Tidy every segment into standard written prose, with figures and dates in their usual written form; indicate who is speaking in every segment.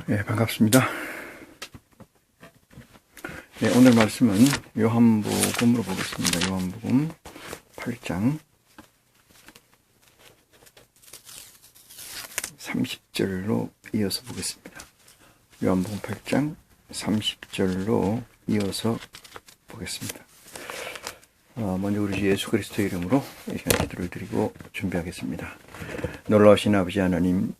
Speaker 1: 네, 반갑습니다. 네, 오늘 말씀은 요한복음으로 보겠습니다. 요한복음 8장 30절로 이어서 보겠습니다. 요한복음 8장 30절로 이어서 보겠습니다. 먼저 우리 주 예수 그리스도의 이름으로 이 시간 기도를 드리고 준비하겠습니다. 놀라우신 아버지 하나님,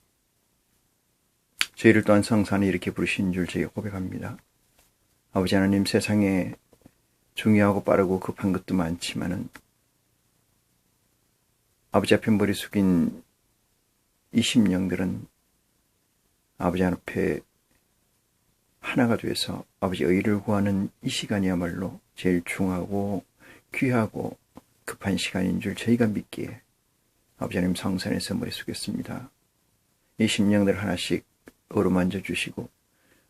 Speaker 1: 저희를 또한 성산에 이렇게 부르신 줄 저희가 고백합니다. 아버지 하나님, 세상에 중요하고 빠르고 급한 것도 많지만은 아버지 앞에 머리 숙인 이 심령들은 아버지 앞에 하나가 되어서 아버지 의를 구하는 이 시간이야말로 제일 중하고 귀하고 급한 시간인 줄 저희가 믿기에 아버지 하나님 성산에서 머리 숙였습니다. 이 심령들 하나씩 어루만져 주시고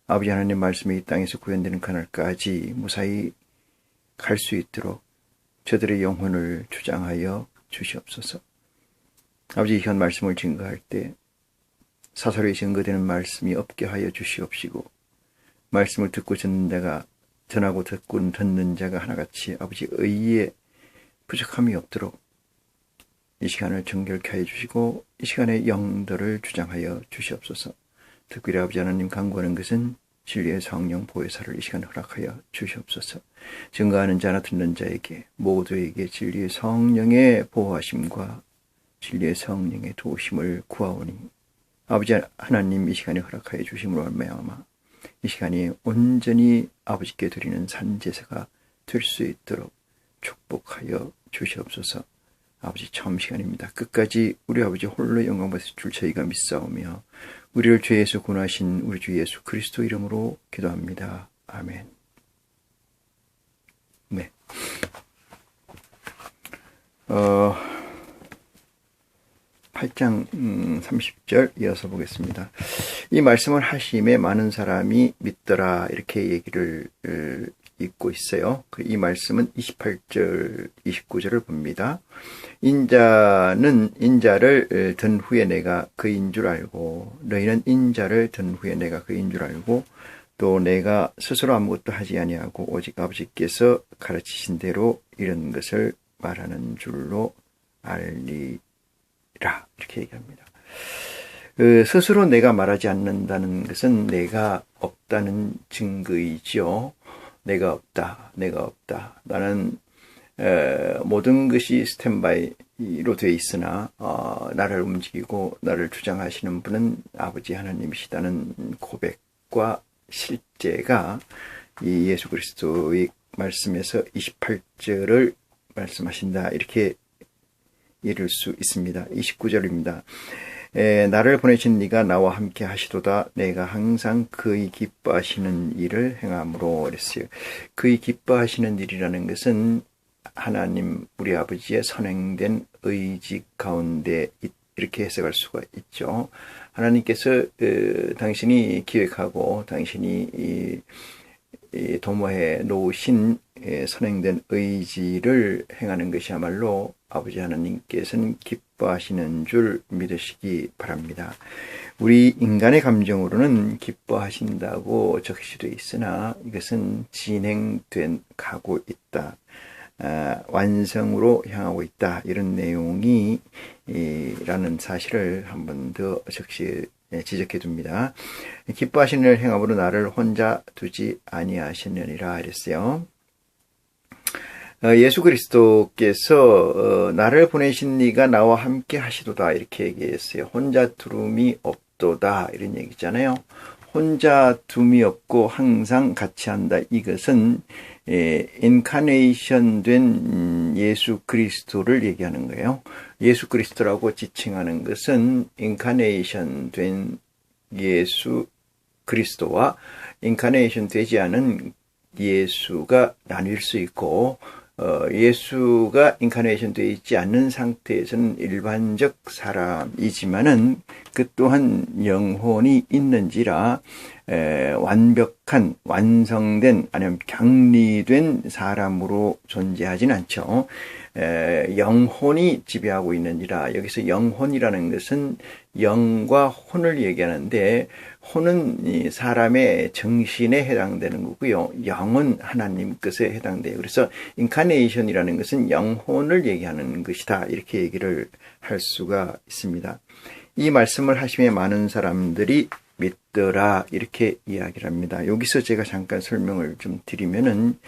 Speaker 1: 아버지 하나님 말씀이 이 땅에서 구현되는 그날까지 무사히 갈 수 있도록 저들의 영혼을 주장하여 주시옵소서. 아버지, 현 말씀을 증거할 때 사설에 증거되는 말씀이 없게 하여 주시옵시고, 말씀을 듣고 듣는 자가 전하고 듣고 듣는 자가 하나같이 아버지 의에 부족함이 없도록 이 시간을 정결케 하여 주시고 이 시간에 영들을 주장하여 주시옵소서. 특별히 아버지 하나님 간구하는 것은 진리의 성령 보혜사를 이 시간에 허락하여 주시옵소서. 증거하는 자나 듣는 자에게 모두에게 진리의 성령의 보호하심과 진리의 성령의 도우심을 구하오니 아버지 하나님 이 시간에 허락하여 주심으로 말미암아 이 시간이 온전히 아버지께 드리는 산제사가 될 수 있도록 축복하여 주시옵소서. 아버지, 처음 시간입니다. 끝까지 우리 아버지 홀로 영광 받으실 줄 저희가 믿사오며 우리를 죄에서 구원하신 우리 주 예수 그리스도 이름으로 기도합니다. 아멘. 네. 8장 30절 이어서 보겠습니다. 이 말씀을 하심에 많은 사람이 믿더라, 이렇게 얘기를 읽고 있어요. 이 말씀은 28절, 29절을 봅니다. 인자는 인자를 든 후에 내가 그인 줄 알고, 너희는 인자를 든 후에 내가 그인 줄 알고, 또 내가 스스로 아무것도 하지 아니하고 오직 아버지께서 가르치신 대로 이런 것을 말하는 줄로 알리라, 이렇게 얘기합니다. 스스로 내가 말하지 않는다는 것은 내가 없다는 증거이지요. 내가 없다. 나는 모든 것이 스탠바이로 되어 있으나 나를 움직이고 나를 주장하시는 분은 아버지 하나님이시다는 고백과 실제가 이 예수 그리스도의 말씀에서 28절을 말씀하신다, 이렇게 이룰 수 있습니다. 29절입니다. 나를 보내신 네가 나와 함께 하시도다. 내가 항상 그의 기뻐하시는 일을 행함으로, 그랬어요. 그의 기뻐하시는 일이라는 것은 하나님 우리 아버지의 선행된 의지 가운데 이렇게 해석할 수가 있죠. 하나님께서 당신이 기획하고 당신이 도모해 놓으신 선행된 의지를 행하는 것이야말로 아버지 하나님께서는 기뻐하시는 줄 믿으시기 바랍니다. 우리 인간의 감정으로는 기뻐하신다고 적시되어 있으나 이것은 진행된 가고 있다, 완성으로 향하고 있다, 이런 내용이 라는 사실을 한 번 더 지적해 둡니다. 기뻐하시는 일을 행함으로 나를 혼자 두지 아니하시느니라 이랬어요. 예수 그리스도께서 나를 보내신 네가 나와 함께 하시도다, 이렇게 얘기했어요. 혼자 두름이 없도다, 이런 얘기잖아요. 혼자 둠이 없고 항상 같이 한다, 이것은 인카네이션 된 예수 그리스도를 얘기하는 거예요. 예수 그리스도라고 지칭하는 것은 인카네이션 된 예수 그리스도와 인카네이션 되지 않은 예수가 나뉠 수 있고, 예수가 인카네이션 되어 있지 않는 상태에서는 일반적 사람이지만은 그 또한 영혼이 있는지라 완벽한, 완성된, 아니면 격리된 사람으로 존재하진 않죠. 영혼이 지배하고 있느니라. 여기서 영혼이라는 것은 영과 혼을 얘기하는데, 혼은 이 사람의 정신에 해당되는 거고요. 영은 하나님 것에 해당돼요. 그래서 인카네이션이라는 것은 영혼을 얘기하는 것이다. 이렇게 얘기를 할 수가 있습니다. 이 말씀을 하시며 많은 사람들이 믿더라, 이렇게 이야기를 합니다. 여기서 제가 잠깐 설명을 좀 드리면은,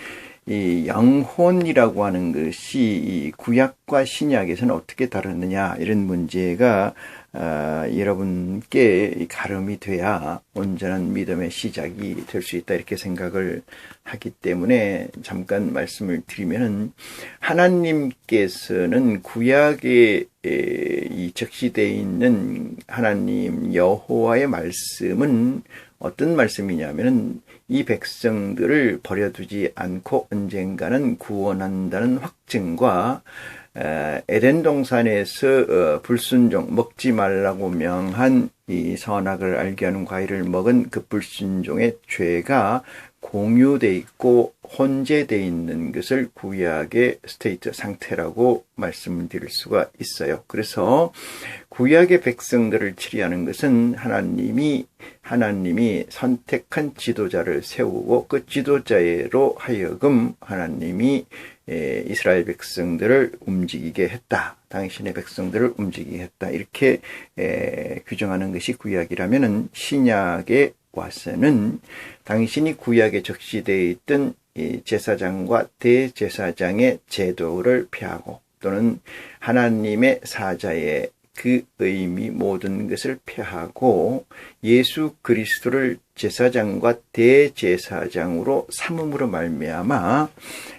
Speaker 1: 이 영혼이라고 하는 것이 이 구약과 신약에서는 어떻게 다르느냐, 이런 문제가 여러분께 가름이 돼야 온전한 믿음의 시작이 될 수 있다, 이렇게 생각을 하기 때문에 잠깐 말씀을 드리면은, 하나님께서는 구약에 이 적시되어 있는 하나님 여호와의 말씀은 어떤 말씀이냐면은, 이 백성들을 버려두지 않고 언젠가는 구원한다는 확증과 에덴 동산에서 불순종, 먹지 말라고 명한 이 선악을 알게 하는 과일을 먹은 그 불순종의 죄가 공유되어 있고 혼재되어 있는 것을 구약의 스테이트 상태라고 말씀드릴 수가 있어요. 그래서 구약의 백성들을 치리하는 것은 하나님이 선택한 지도자를 세우고 그 지도자로 하여금 하나님이 이스라엘 백성들을 움직이게 했다. 당신의 백성들을 움직이게 했다. 이렇게 규정하는 것이 구약이라면은, 신약에 와서는 당신이 구약에 적시되어 있던 이 제사장과 대제사장의 제도를 폐하고, 또는 하나님의 사자의 그 의미 모든 것을 폐하고 예수 그리스도를 제사장과 대제사장으로 삼음으로 말미암아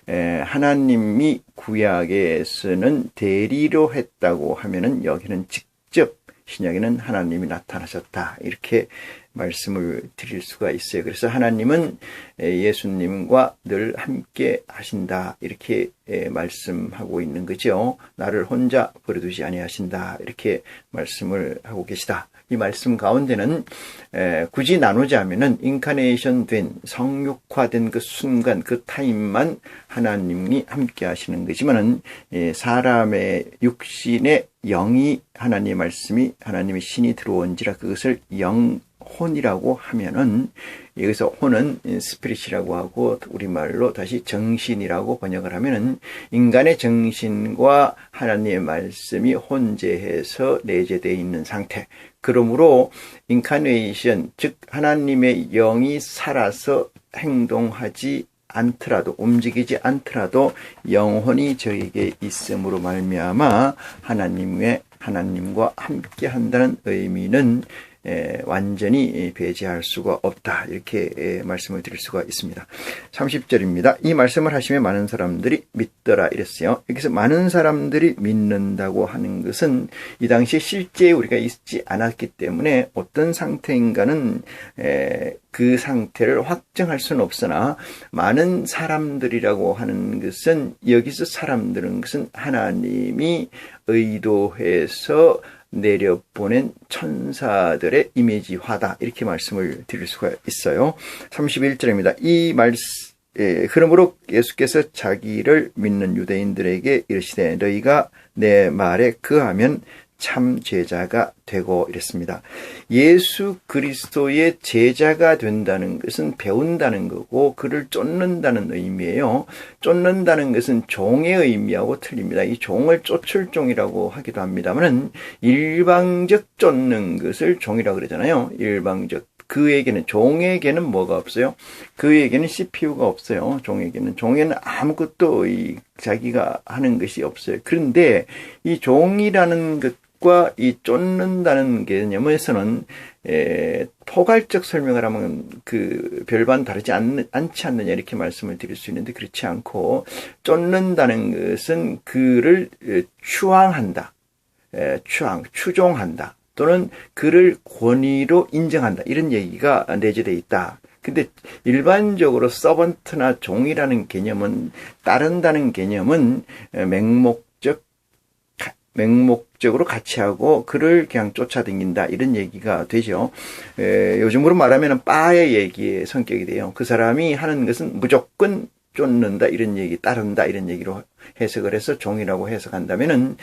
Speaker 1: 하나님이 구약에서는 대리로 했다고 하면은, 여기는 직접 신약에는 하나님이 나타나셨다, 이렇게 말씀을 드릴 수가 있어요. 그래서 하나님은 예수님과 늘 함께 하신다, 이렇게 말씀하고 있는 거죠. 나를 혼자 버려두지 아니하신다, 이렇게 말씀을 하고 계시다. 이 말씀 가운데는 굳이 나누자면은 인카네이션 된, 성육화된 그 순간, 그 타임만 하나님이 함께 하시는 거지만은, 사람의 육신의 영이 하나님의 말씀이, 하나님의 신이 들어온지라 그것을 영혼이라고 하면은, 여기서 혼은 스피릿이라고 하고 우리말로 다시 정신이라고 번역을 하면은, 인간의 정신과 하나님의 말씀이 혼재해서 내재되어 있는 상태. 그러므로 인카네이션, 즉 하나님의 영이 살아서 행동하지 않더라도, 움직이지 않더라도 영혼이 저에게 있음으로 말미암아 하나님과 함께 한다는 의미는 완전히 배제할 수가 없다, 이렇게 말씀을 드릴 수가 있습니다. 30절입니다. 이 말씀을 하시며 많은 사람들이 믿더라, 이랬어요. 여기서 많은 사람들이 믿는다고 하는 것은 이 당시에 실제 우리가 있지 않았기 때문에 어떤 상태인가는 그 상태를 확정할 수는 없으나, 많은 사람들이라고 하는 것은, 여기서 사람들은 것은 하나님이 의도해서 내려보낸 천사들의 이미지화다, 이렇게 말씀을 드릴 수가 있어요. 31절입니다. 그러므로 예수께서 자기를 믿는 유대인들에게 이르시되 너희가 내 말에 거하면 참 제자가 되고, 이랬습니다. 예수 그리스도의 제자가 된다는 것은 배운다는 거고, 그를 쫓는다는 의미예요. 쫓는다는 것은 종의 의미하고 틀립니다. 이 종을 쫓을 종이라고 하기도 합니다만, 일방적 쫓는 것을 종이라고 그러잖아요. 일방적. 종에게는 뭐가 없어요? 그에게는 CPU가 없어요. 종에게는 아무것도 자기가 하는 것이 없어요. 그런데 이 종이라는 것과 이 쫓는다는 개념에서는 포괄적 설명을 하면 그 별반 다르지 않지 않느냐, 이렇게 말씀을 드릴 수 있는데, 그렇지 않고, 쫓는다는 것은 그를 추앙한다, 추종한다, 또는 그를 권위로 인정한다, 이런 얘기가 내재되어 있다. 근데 일반적으로 서번트나 종이라는 개념은, 따른다는 개념은 맹목적으로 같이 하고 그를 그냥 쫓아다닌다, 이런 얘기가 되죠. 요즘으로 말하면 빠의 얘기의 성격이 돼요. 그 사람이 하는 것은 무조건 쫓는다 이런 얘기, 따른다 이런 얘기로 해석을 해서 종이라고 해석한다면은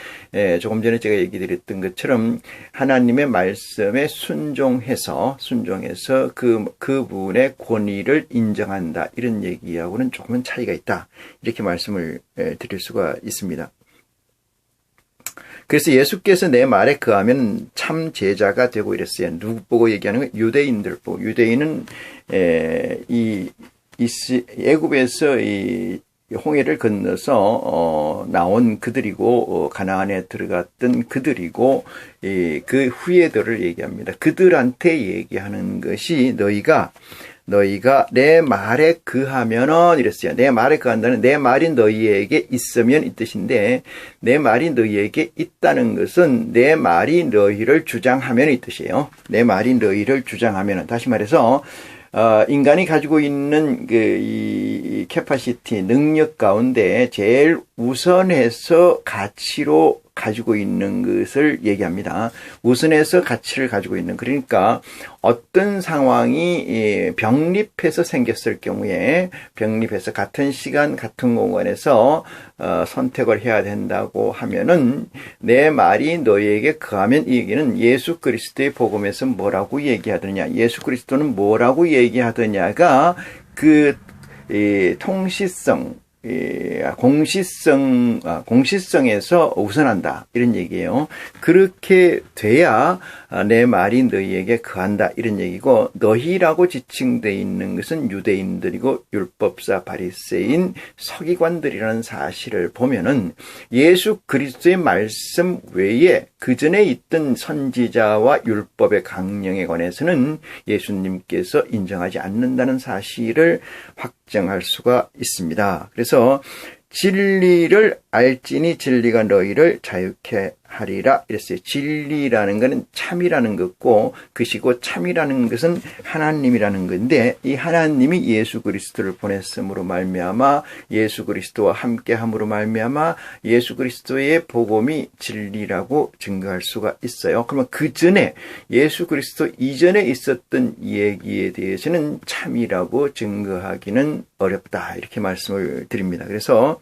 Speaker 1: 조금 전에 제가 얘기 드렸던 것처럼 하나님의 말씀에 순종해서 그분의 권위를 인정한다 이런 얘기하고는 조금은 차이가 있다 이렇게 말씀을 드릴 수가 있습니다. 그래서 예수께서 내 말에 거하면 참 제자가 되고 이랬어요. 누구 보고 얘기하는 거예요? 유대인들 보고. 유대인은 애굽에서 이 홍해를 건너서 나온 그들이고 가나안에 들어갔던 그들이고 그 후예들을 얘기합니다. 그들한테 얘기하는 것이 너희가 내 말에 거하면은 이랬어요. 내 말에 거한다는 내 말이 너희에게 있으면 이 뜻인데 내 말이 너희에게 있다는 것은 내 말이 너희를 주장하면 이 뜻이에요. 내 말이 너희를 주장하면은 다시 말해서 인간이 가지고 있는 이 캐파시티 능력 가운데 제일 우선해서 가치로 가지고 있는 것을 얘기합니다. 우선해서 가치를 가지고 있는, 그러니까 어떤 상황이 병립해서 생겼을 경우에 병립해서 같은 시간 같은 공간에서 선택을 해야 된다고 하면은 내 말이 너희에게 거하면 이 얘기는 예수 그리스도의 복음에서 뭐라고 얘기하더냐, 예수 그리스도는 뭐라고 얘기하더냐가 그 통시성, 공시성에서 우선한다 이런 얘기예요. 그렇게 돼야 내 말이 너희에게 거한다 이런 얘기고, 너희라고 지칭되어 있는 것은 유대인들이고 율법사 바리새인 서기관들이라는 사실을 보면은 예수 그리스도의 말씀 외에 그 전에 있던 선지자와 율법의 강령에 관해서는 예수님께서 인정하지 않는다는 사실을 확정할 수가 있습니다. 그래서 진리를 알지니 진리가 너희를 자유케 하리라 이랬어요. 진리라는 것은 참이라는 것고, 그시고 참이라는 것은 하나님이라는 건데, 이 하나님이 예수 그리스도를 보냈음으로 말미암아 예수 그리스도와 함께함으로 말미암아 예수 그리스도의 복음이 진리라고 증거할 수가 있어요. 그러면 그 전에 예수 그리스도 이전에 있었던 얘기에 대해서는 참이라고 증거하기는 어렵다 이렇게 말씀을 드립니다. 그래서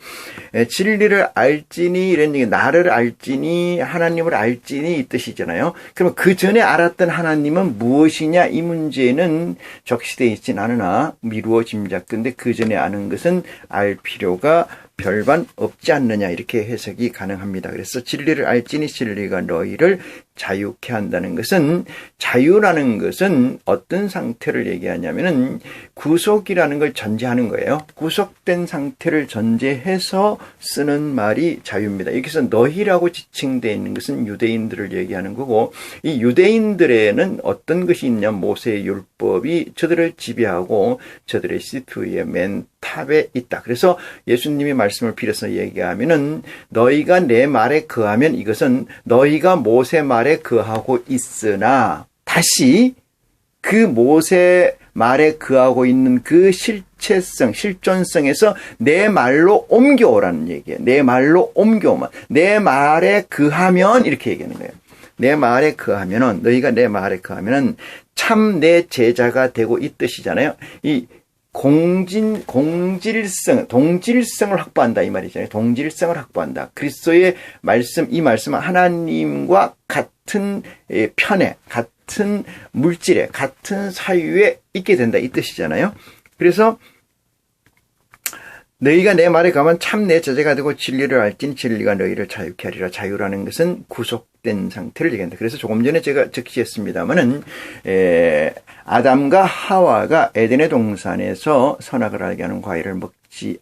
Speaker 1: 진리를 알지니 이런 얘기, 나를 알지니 하나님을 알지니 이 뜻이잖아요. 그러면 그 전에 알았던 하나님은 무엇이냐, 이 문제는 적시되어 있진 않으나 미루어 짐작컨대 그 전에 아는 것은 알 필요가 별반 없지 않느냐 이렇게 해석이 가능합니다. 그래서 진리를 알지니 진리가 너희를 자유케 한다는 것은, 자유라는 것은 어떤 상태를 얘기하냐면은 구속이라는 걸 전제하는 거예요. 구속된 상태를 전제해서 쓰는 말이 자유입니다. 여기서 너희라고 지칭되어 있는 것은 유대인들을 얘기하는 거고, 이 유대인들에는 어떤 것이 있냐, 모세의 율법이 저들을 지배하고 저들의 시트 위에 맨 탑에 있다. 그래서 예수님이 말씀을 빌어서 얘기하면은 너희가 내 말에 거하면 이것은 너희가 모세 말에 거하고 있으나 다시 그 모세 말에 거하고 있는 그 실체성, 실존성에서 내 말로 옮겨오라는 얘기예요. 내 말로 옮겨오면, 내 말에 거하면 이렇게 얘기하는 거예요. 내 말에 거하면은, 너희가 내 말에 거하면은 참 내 제자가 되고 이 뜻이잖아요. 이 동질성을 확보한다 이 말이잖아요. 동질성을 확보한다. 그리스도의 말씀, 이 말씀은 하나님과 같은 편에, 같은 물질에, 같은 사유에 있게 된다 이 뜻이잖아요. 그래서 너희가 내 말에 가면 참 내 제자가 되고 진리를 알진 진리가 너희를 자유케 하리라. 자유라는 것은 구속된 상태를 얘기한다. 그래서 조금 전에 제가 적시했습니다만은 아담과 하와가 에덴의 동산에서 선악을 알게 하는 과일을 먹지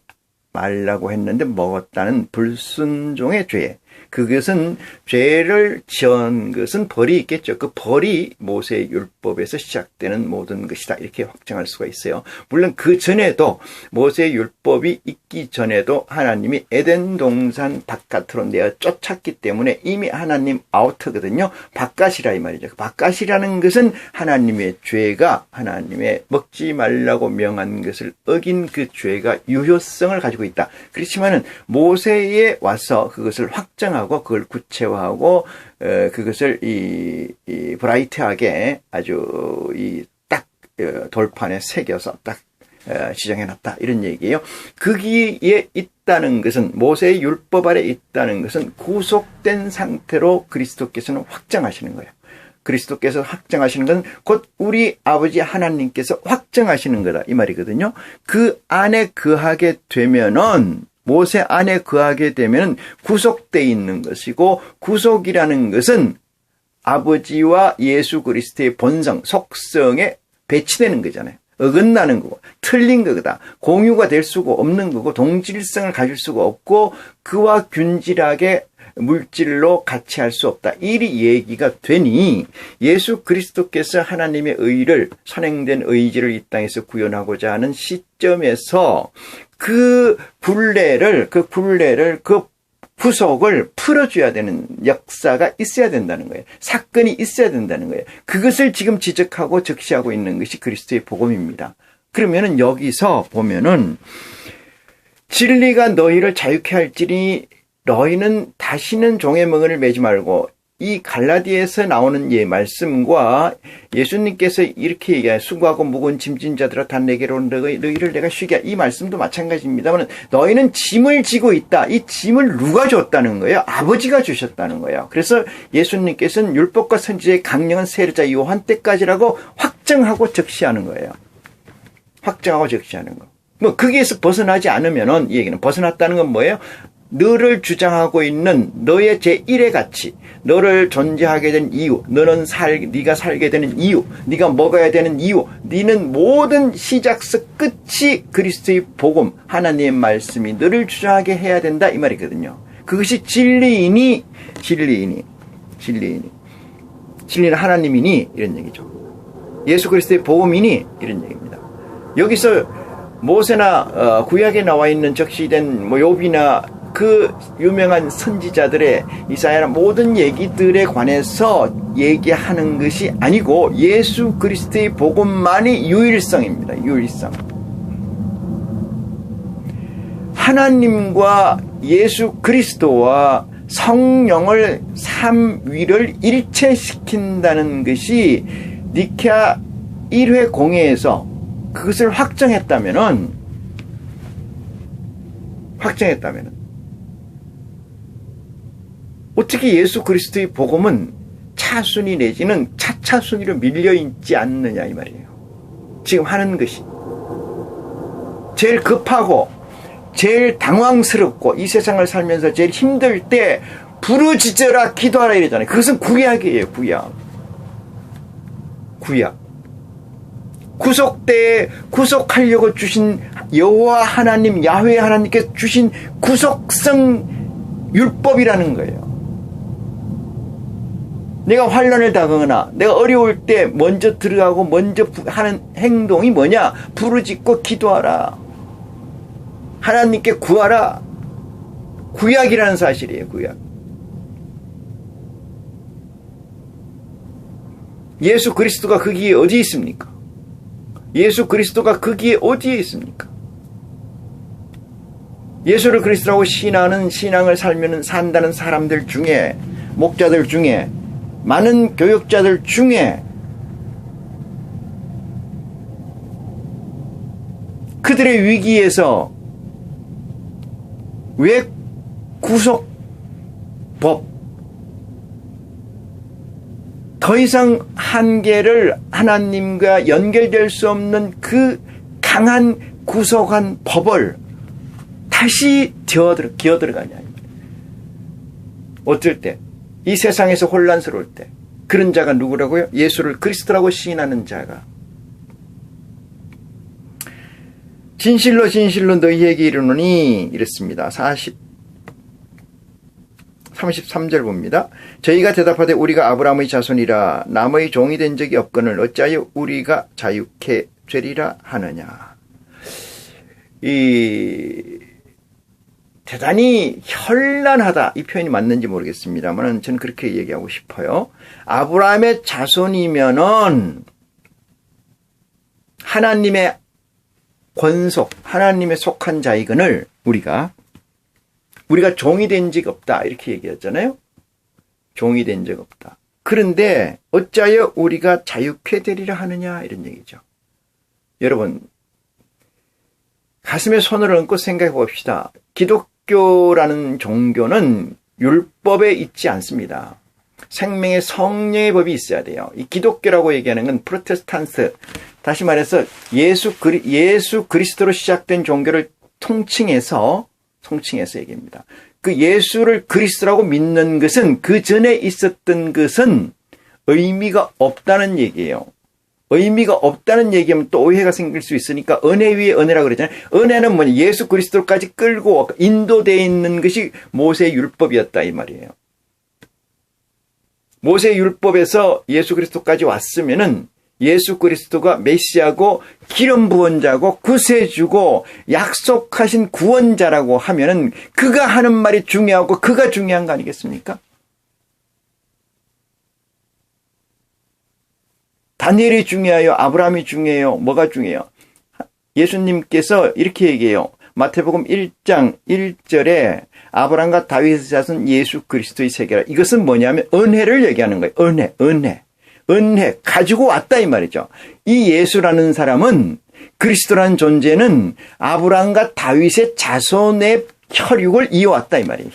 Speaker 1: 말라고 했는데 먹었다는 불순종의 죄. 그것은 죄를 지은 것은 벌이 있겠죠. 그 벌이 모세의 율법에서 시작되는 모든 것이다. 이렇게 확정할 수가 있어요. 물론 그 전에도 모세의 율법이 있기 전에도 하나님이 에덴 동산 바깥으로 내어 쫓았기 때문에 이미 하나님 아우트거든요. 바깥이라 이 말이죠. 바깥이라는 것은 하나님의 죄가, 하나님의 먹지 말라고 명한 것을 어긴 그 죄가 유효성을 가지고 있다. 그렇지만은 모세에 와서 그것을 확정하고 그걸 구체화하고 그것을 이 브라이트하게 아주 딱 돌판에 새겨서 딱 지정해놨다 이런 얘기예요. 거기에 있다는 것은 모세의 율법 아래 있다는 것은 구속된 상태로 그리스도께서는 확정하시는 거예요. 그리스도께서 확정하시는 건 곧 우리 아버지 하나님께서 확정하시는 거다 이 말이거든요. 그 안에 거하게 되면은 모세 안에 거하게 되면 구속되어 있는 것이고 구속이라는 것은 아버지와 예수 그리스도의 본성, 속성에 배치되는 거잖아요. 어긋나는 거고 틀린 거다. 공유가 될 수가 없는 거고 동질성을 가질 수가 없고 그와 균질하게 물질로 같이 할 수 없다. 이 얘기가 되니 예수 그리스도께서 하나님의 의를 선행된 의지를 이 땅에서 구현하고자 하는 시점에서 그 굴레를 그 구속을 풀어줘야 되는 역사가 있어야 된다는 거예요. 사건이 있어야 된다는 거예요. 그것을 지금 지적하고 적시하고 있는 것이 그리스도의 복음입니다. 그러면은 여기서 보면은 진리가 너희를 자유케 할지니 너희는 다시는 종의 멍에를 매지 말고 이 갈라디아에서 나오는 말씀과 예수님께서 이렇게 얘기해요. 수고하고 무거운 짐진 자들아 다 내게로 너희를 내가 쉬게 이 말씀도 마찬가지입니다만 너희는 짐을 지고 있다. 이 짐을 누가 줬다는 거예요? 아버지가 주셨다는 거예요. 그래서 예수님께서는 율법과 선지자의 강령은 세례자 요한 때까지라고 확정하고 적시하는 거예요. 확정하고 적시하는 거. 뭐 거기에서 벗어나지 않으면은 이 얘기는 벗어났다는 건 뭐예요? 너를 주장하고 있는 너의 제1의 가치, 너를 존재하게 된 이유, 네가 살게 되는 이유, 네가 먹어야 되는 이유, 네는 모든 시작서 끝이 그리스도의 복음, 하나님의 말씀이 너를 주장하게 해야 된다 이 말이거든요. 그것이 진리는 하나님이니 이런 얘기죠. 예수 그리스도의 복음이니 이런 얘기입니다. 여기서 모세나 구약에 나와 있는 적시된 욥이나 그 유명한 선지자들의 이사야나 모든 얘기들에 관해서 얘기하는 것이 아니고 예수 그리스도의 복음만이 유일성입니다. 유일성. 하나님과 예수 그리스도와 성령을 삼위를 일체시킨다는 것이 니케아 1회 공회에서 그것을 확정했다면은 어떻게 예수 그리스도의 복음은 차순위 내지는 차차순위로 밀려있지 않느냐 이 말이에요. 지금 하는 것이 제일 급하고 제일 당황스럽고 이 세상을 살면서 제일 힘들 때 부르짖어라 기도하라 이러잖아요. 그것은 구약이에요. 구약. 구속 때에 구속하려고 주신 여호와 하나님 야훼 하나님께서 주신 구속성 율법이라는 거예요. 내가 환난을 당하거나 내가 어려울 때 먼저 들어가고 먼저 하는 행동이 뭐냐? 부르짖고 기도하라. 하나님께 구하라. 구약이라는 사실이에요. 구약. 예수 그리스도가 거기에 어디에 있습니까? 예수 그리스도가 거기에 어디에 있습니까? 예수를 그리스도라고 신하는 신앙을 살면 산다는 사람들 중에 목자들 중에 많은 교역자들 중에 그들의 위기에서 왜 구속법 더 이상 한계를 하나님과 연결될 수 없는 그 강한 구속한 법을 다시 기어들어가냐. 어떨 때? 이 세상에서 혼란스러울 때. 그런 자가 누구라고요? 예수를 그리스도라고 시인하는 자가. 진실로 진실로 너희에게 이르노니 이랬습니다. 33절 봅니다. 저희가 대답하되 우리가 아브라함의 자손이라 남의 종이 된 적이 없거늘 어찌하여 우리가 자유케 되리라 하느냐. 대단히 현란하다. 이 표현이 맞는지 모르겠습니다만 저는 그렇게 얘기하고 싶어요. 아브라함의 자손이면은 하나님의 권속, 하나님의 속한 자이거늘 우리가 종이 된 적 없다. 이렇게 얘기했잖아요. 종이 된 적 없다. 그런데 어찌하여 우리가 자유케 되리라 하느냐 이런 얘기죠. 여러분 가슴에 손을 얹고 생각해 봅시다. 기독교라는 종교는 율법에 있지 않습니다. 생명의 성령의 법이 있어야 돼요. 이 기독교라고 얘기하는 건 프로테스탄트, 다시 말해서 예수 그리스도로 시작된 종교를 통칭해서 얘기합니다. 그 예수를 그리스도라고 믿는 것은 그 전에 있었던 것은 의미가 없다는 얘기예요. 의미가 없다는 얘기하면 또 오해가 생길 수 있으니까 은혜 위에 은혜라고 그랬잖아요. 은혜는 뭐냐? 예수 그리스도까지 끌고 인도되어 있는 것이 모세의 율법이었다 이 말이에요. 모세의 율법에서 예수 그리스도까지 왔으면은 예수 그리스도가 메시아고 기름 부원자고 구세주고 약속하신 구원자라고 하면은 그가 하는 말이 중요하고 그가 중요한 거 아니겠습니까? 다니엘이 중요해요? 아브라함이 중요해요? 뭐가 중요해요? 예수님께서 이렇게 얘기해요. 마태복음 1장 1절에 아브라함과 다윗의 자손 예수 그리스도의 세계라. 이것은 뭐냐면 은혜를 얘기하는 거예요. 은혜 가지고 왔다 이 말이죠. 이 예수라는 사람은, 그리스도라는 존재는 아브라함과 다윗의 자손의 혈육을 이어왔다 이 말이에요.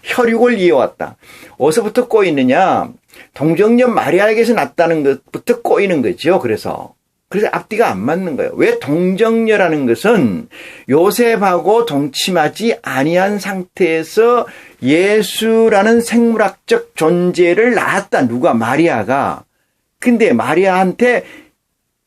Speaker 1: 혈육을 이어왔다. 어디서부터 꼬이느냐? 동정녀 마리아에게서 났다는 것부터 꼬이는 거죠. 그래서 앞뒤가 안 맞는 거예요. 왜? 동정녀라는 것은 요셉하고 동침하지 아니한 상태에서 예수라는 생물학적 존재를 낳았다. 누가? 마리아가. 근데 마리아한테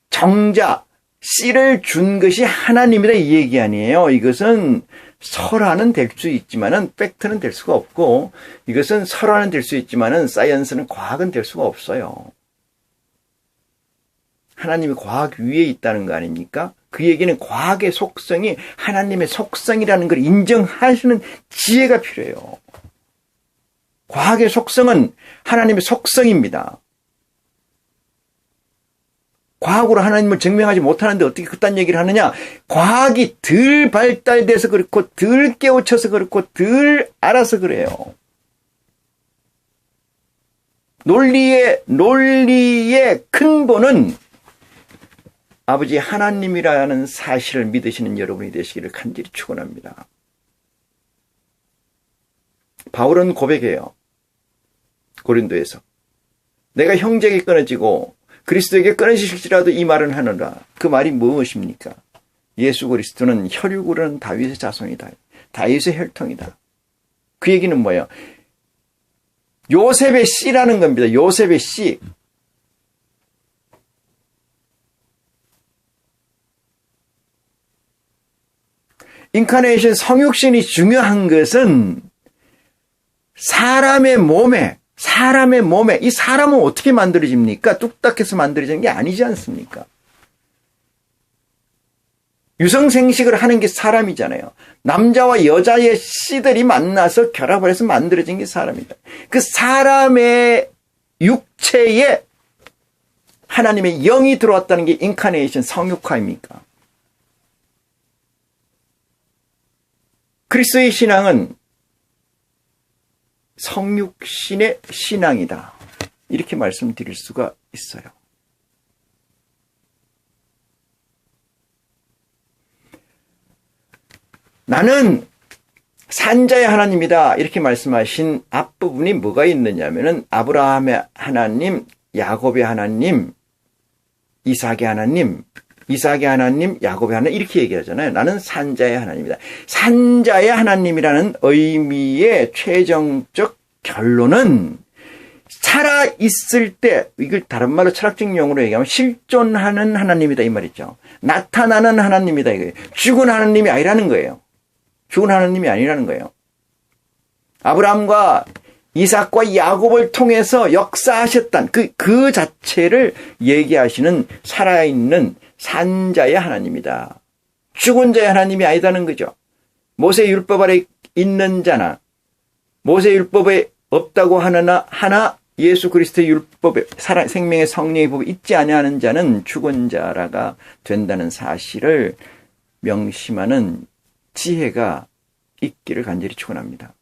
Speaker 1: 정자, 씨를 준 것이 하나님이다 이 얘기 아니에요. 이것은 설화는 될 수 있지만은 팩트는 될 수가 없고, 이것은 설화는 될 수 있지만은 사이언스는 과학은 될 수가 없어요. 하나님이 과학 위에 있다는 거 아닙니까? 그 얘기는 과학의 속성이 하나님의 속성이라는 걸 인정하시는 지혜가 필요해요. 과학의 속성은 하나님의 속성입니다. 과학으로 하나님을 증명하지 못하는데 어떻게 그딴 얘기를 하느냐? 과학이 덜 발달돼서 그렇고 덜 깨우쳐서 그렇고 덜 알아서 그래요. 논리의 근본은 아버지 하나님이라는 사실을 믿으시는 여러분이 되시기를 간절히 축원합니다. 바울은 고백해요. 고린도에서. 내가 형제에게 끊어지고 그리스도에게 끊어지실지라도 이 말은 하느라. 그 말이 무엇입니까? 예수 그리스도는 혈육으로는 다윗의 자손이다. 다윗의 혈통이다. 그 얘기는 뭐예요? 요셉의 씨라는 겁니다. 요셉의 씨. 인카네이션 성육신이 중요한 것은 사람의 몸에 이 사람은 어떻게 만들어집니까? 뚝딱해서 만들어지는 게 아니지 않습니까? 유성생식을 하는 게 사람이잖아요. 남자와 여자의 씨들이 만나서 결합을 해서 만들어진 게 사람이다. 그 사람의 육체에 하나님의 영이 들어왔다는 게 인카네이션 성육화입니까? 그리스도의 신앙은 성육신의 신앙이다. 이렇게 말씀드릴 수가 있어요. 나는 산자의 하나님이다. 이렇게 말씀하신 앞부분이 뭐가 있느냐면은 아브라함의 하나님, 야곱의 하나님, 이삭의 하나님, 야곱의 하나님 이렇게 얘기하잖아요. 나는 산자의 하나님이다. 산자의 하나님이라는 의미의 최종적 결론은 살아있을 때, 이걸 다른 말로 철학적 용어로 얘기하면 실존하는 하나님이다 이 말이죠. 나타나는 하나님이다 이거예요. 죽은 하나님이 아니라는 거예요. 아브라함과 이삭과 야곱을 통해서 역사하셨던 그 자체를 얘기하시는 살아있는 산자의 하나님이다. 죽은 자의 하나님이 아니다는 거죠. 모세 율법 아래 있는 자나 모세 율법에 없다고 하나 예수 그리스도의 율법에 생명의 성령의 법에 있지 아니하는 자는 죽은 자라가 된다는 사실을 명심하는 지혜가 있기를 간절히 축원합니다.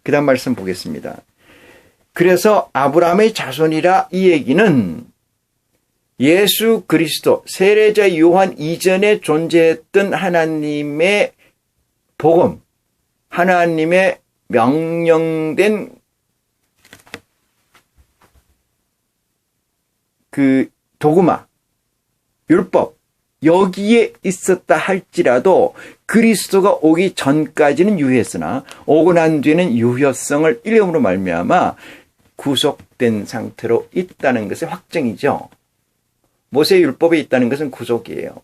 Speaker 1: 그 다음 말씀 보겠습니다. 그래서 아브라함의 자손이라 이 얘기는 예수 그리스도, 세례자 요한 이전에 존재했던 하나님의 복음, 하나님의 명령된 그 도구마, 율법, 여기에 있었다 할지라도 그리스도가 오기 전까지는 유효했으나 오고 난 뒤에는 유효성을 잃음으로 말미암아 구속된 상태로 있다는 것의 확정이죠. 모세의 율법에 있다는 것은 구속이에요.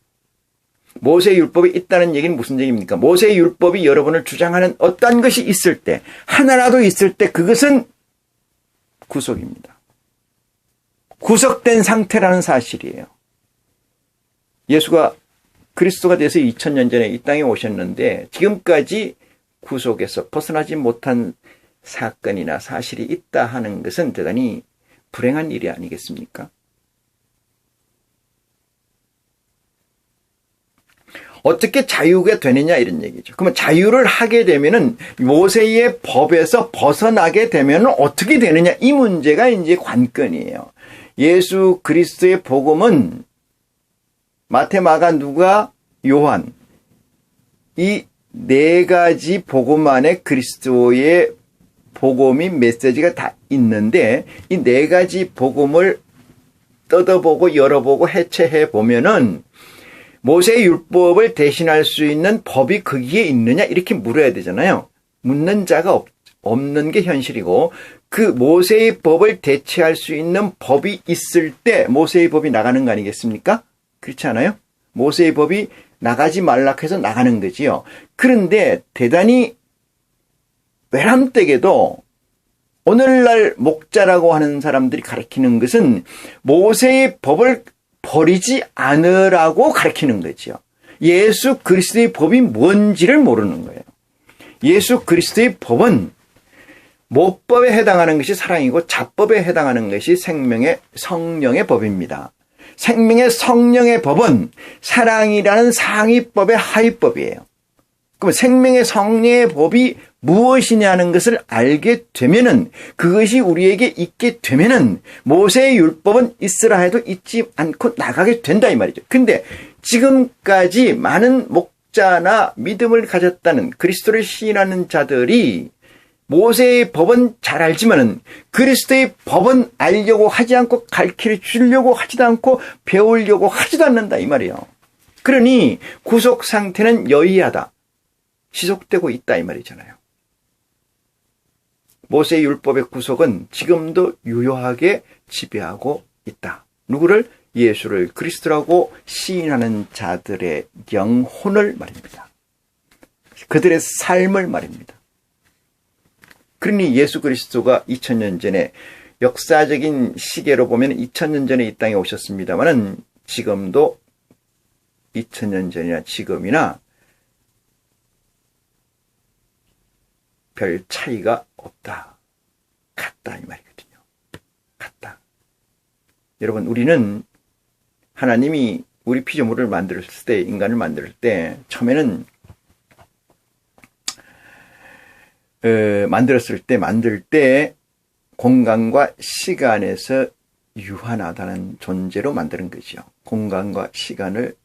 Speaker 1: 모세의 율법에 있다는 얘기는 무슨 얘기입니까? 모세의 율법이 여러분을 주장하는 어떤 것이 있을 때, 하나라도 있을 때 그것은 구속입니다. 구속된 상태라는 사실이에요. 예수가 그리스도가 돼서 2000년 전에 이 땅에 오셨는데 지금까지 구속에서 벗어나지 못한 사건이나 사실이 있다 하는 것은 대단히 불행한 일이 아니겠습니까? 어떻게 자유가 되느냐 이런 얘기죠. 그러면 자유를 하게 되면은 모세의 법에서 벗어나게 되면 어떻게 되느냐 이 문제가 이제 관건이에요. 예수 그리스도의 복음은 마태, 마가, 누가, 요한 이 네 가지 복음 안에 그리스도의 복음이 메시지가 다 있는데 이 네 가지 복음을 뜯어보고 열어보고 해체해 보면은 모세의 율법을 대신할 수 있는 법이 거기에 있느냐 이렇게 물어야 되잖아요. 묻는 자가 없는 게 현실이고 그 모세의 법을 대체할 수 있는 법이 있을 때 모세의 법이 나가는 거 아니겠습니까? 그렇지 않아요? 모세의 법이 나가지 말라 해서 나가는 거지요. 그런데 대단히 외람되게도 오늘날 목자라고 하는 사람들이 가르치는 것은 모세의 법을 버리지 않으라고 가르치는 거죠. 예수 그리스도의 법이 뭔지를 모르는 거예요. 예수 그리스도의 법은 모법에 해당하는 것이 사랑이고 자법에 해당하는 것이 생명의 성령의 법입니다. 생명의 성령의 법은 사랑이라는 상위법의 하위법이에요. 그럼 생명의 성령의 법이 무엇이냐는 것을 알게 되면은 그것이 우리에게 있게 되면은 모세의 율법은 있으라 해도 잊지 않고 나가게 된다 이 말이죠. 근데 지금까지 많은 목자나 믿음을 가졌다는 그리스도를 시인하는 자들이 모세의 법은 잘 알지만은 그리스도의 법은 알려고 하지 않고 가르쳐 주려고 하지도 않고 배우려고 하지도 않는다 이 말이에요. 그러니 구속 상태는 여의하다. 지속되고 있다 이 말이잖아요. 모세의 율법의 구속은 지금도 유효하게 지배하고 있다. 누구를? 예수를 그리스도라고 시인하는 자들의 영혼을 말입니다. 그들의 삶을 말입니다. 그러니 예수 그리스도가 2000년 전에 역사적인 시계로 보면 2000년 전에 이 땅에 오셨습니다만은 지금도 2000년 전이나 지금이나 별 차이가 없다. 같다 이 말이거든요. 같다. 여러분 우리는 하나님이 우리 피조물을 만들었을 때 인간을 만들 때 처음에는 만들 때 공간과 시간에서 유한하다는 존재로 만드는 거죠. 공간과 시간을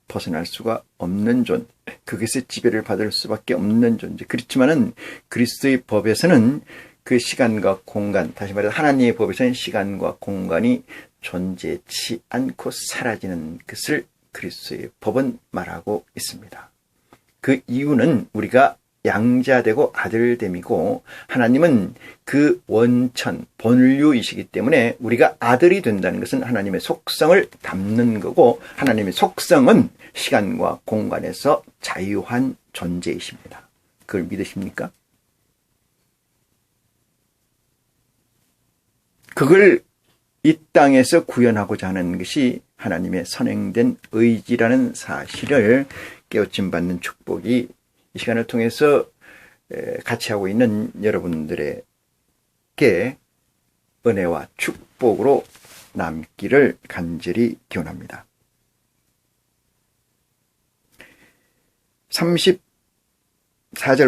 Speaker 1: 벗어날 수가 없는 존재. 그것의 지배를 받을 수밖에 없는 존재. 그렇지만은 그리스도의 법에서는 그 시간과 공간, 다시 말해서 하나님의 법에서는 시간과 공간이 존재치 않고 사라지는 것을 그리스도의 법은 말하고 있습니다. 그 이유는 우리가 양자되고 아들됨이고 하나님은 그 원천, 본류이시기 때문에 우리가 아들이 된다는 것은 하나님의 속성을 담는 거고 하나님의 속성은 시간과 공간에서 자유한 존재이십니다. 그걸 믿으십니까? 그걸 이 땅에서 구현하고자 하는 것이 하나님의 선행된 의지라는 사실을 깨우침 받는 축복이 이 시간을 통해서 같이 하고 있는 여러분들에게 은혜와 축복으로 남기를 간절히 기원합니다. 34절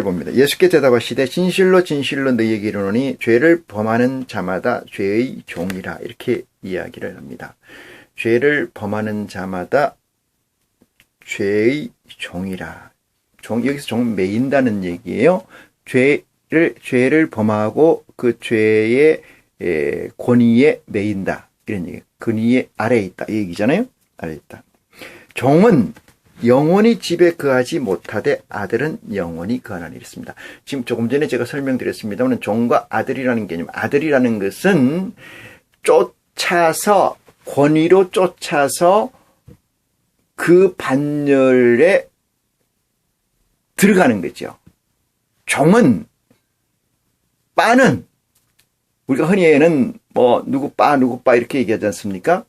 Speaker 1: 봅니다. 예수께 대답하시되 진실로 진실로 너희에게 이르노니 죄를 범하는 자마다 죄의 종이라 이렇게 이야기를 합니다. 죄를 범하는 자마다 죄의 종이라. 여기서 종 매인다는 얘기예요. 죄를 범하고 그 죄의 권위에 매인다. 이런 얘기. 근위 아래에 있다. 이 얘기잖아요. 아래에 있다. 종은 영원히 집에 거하지 못하되 아들은 영원히 거하나니 이랬습니다. 지금 조금 전에 제가 설명드렸습니다만 종과 아들이라는 개념. 아들이라는 것은 쫓아서 권위로 쫓아서 그 반열에 들어가는 거죠. 종은 빠는 우리가 흔히는 누구 빠 이렇게 얘기하지 않습니까?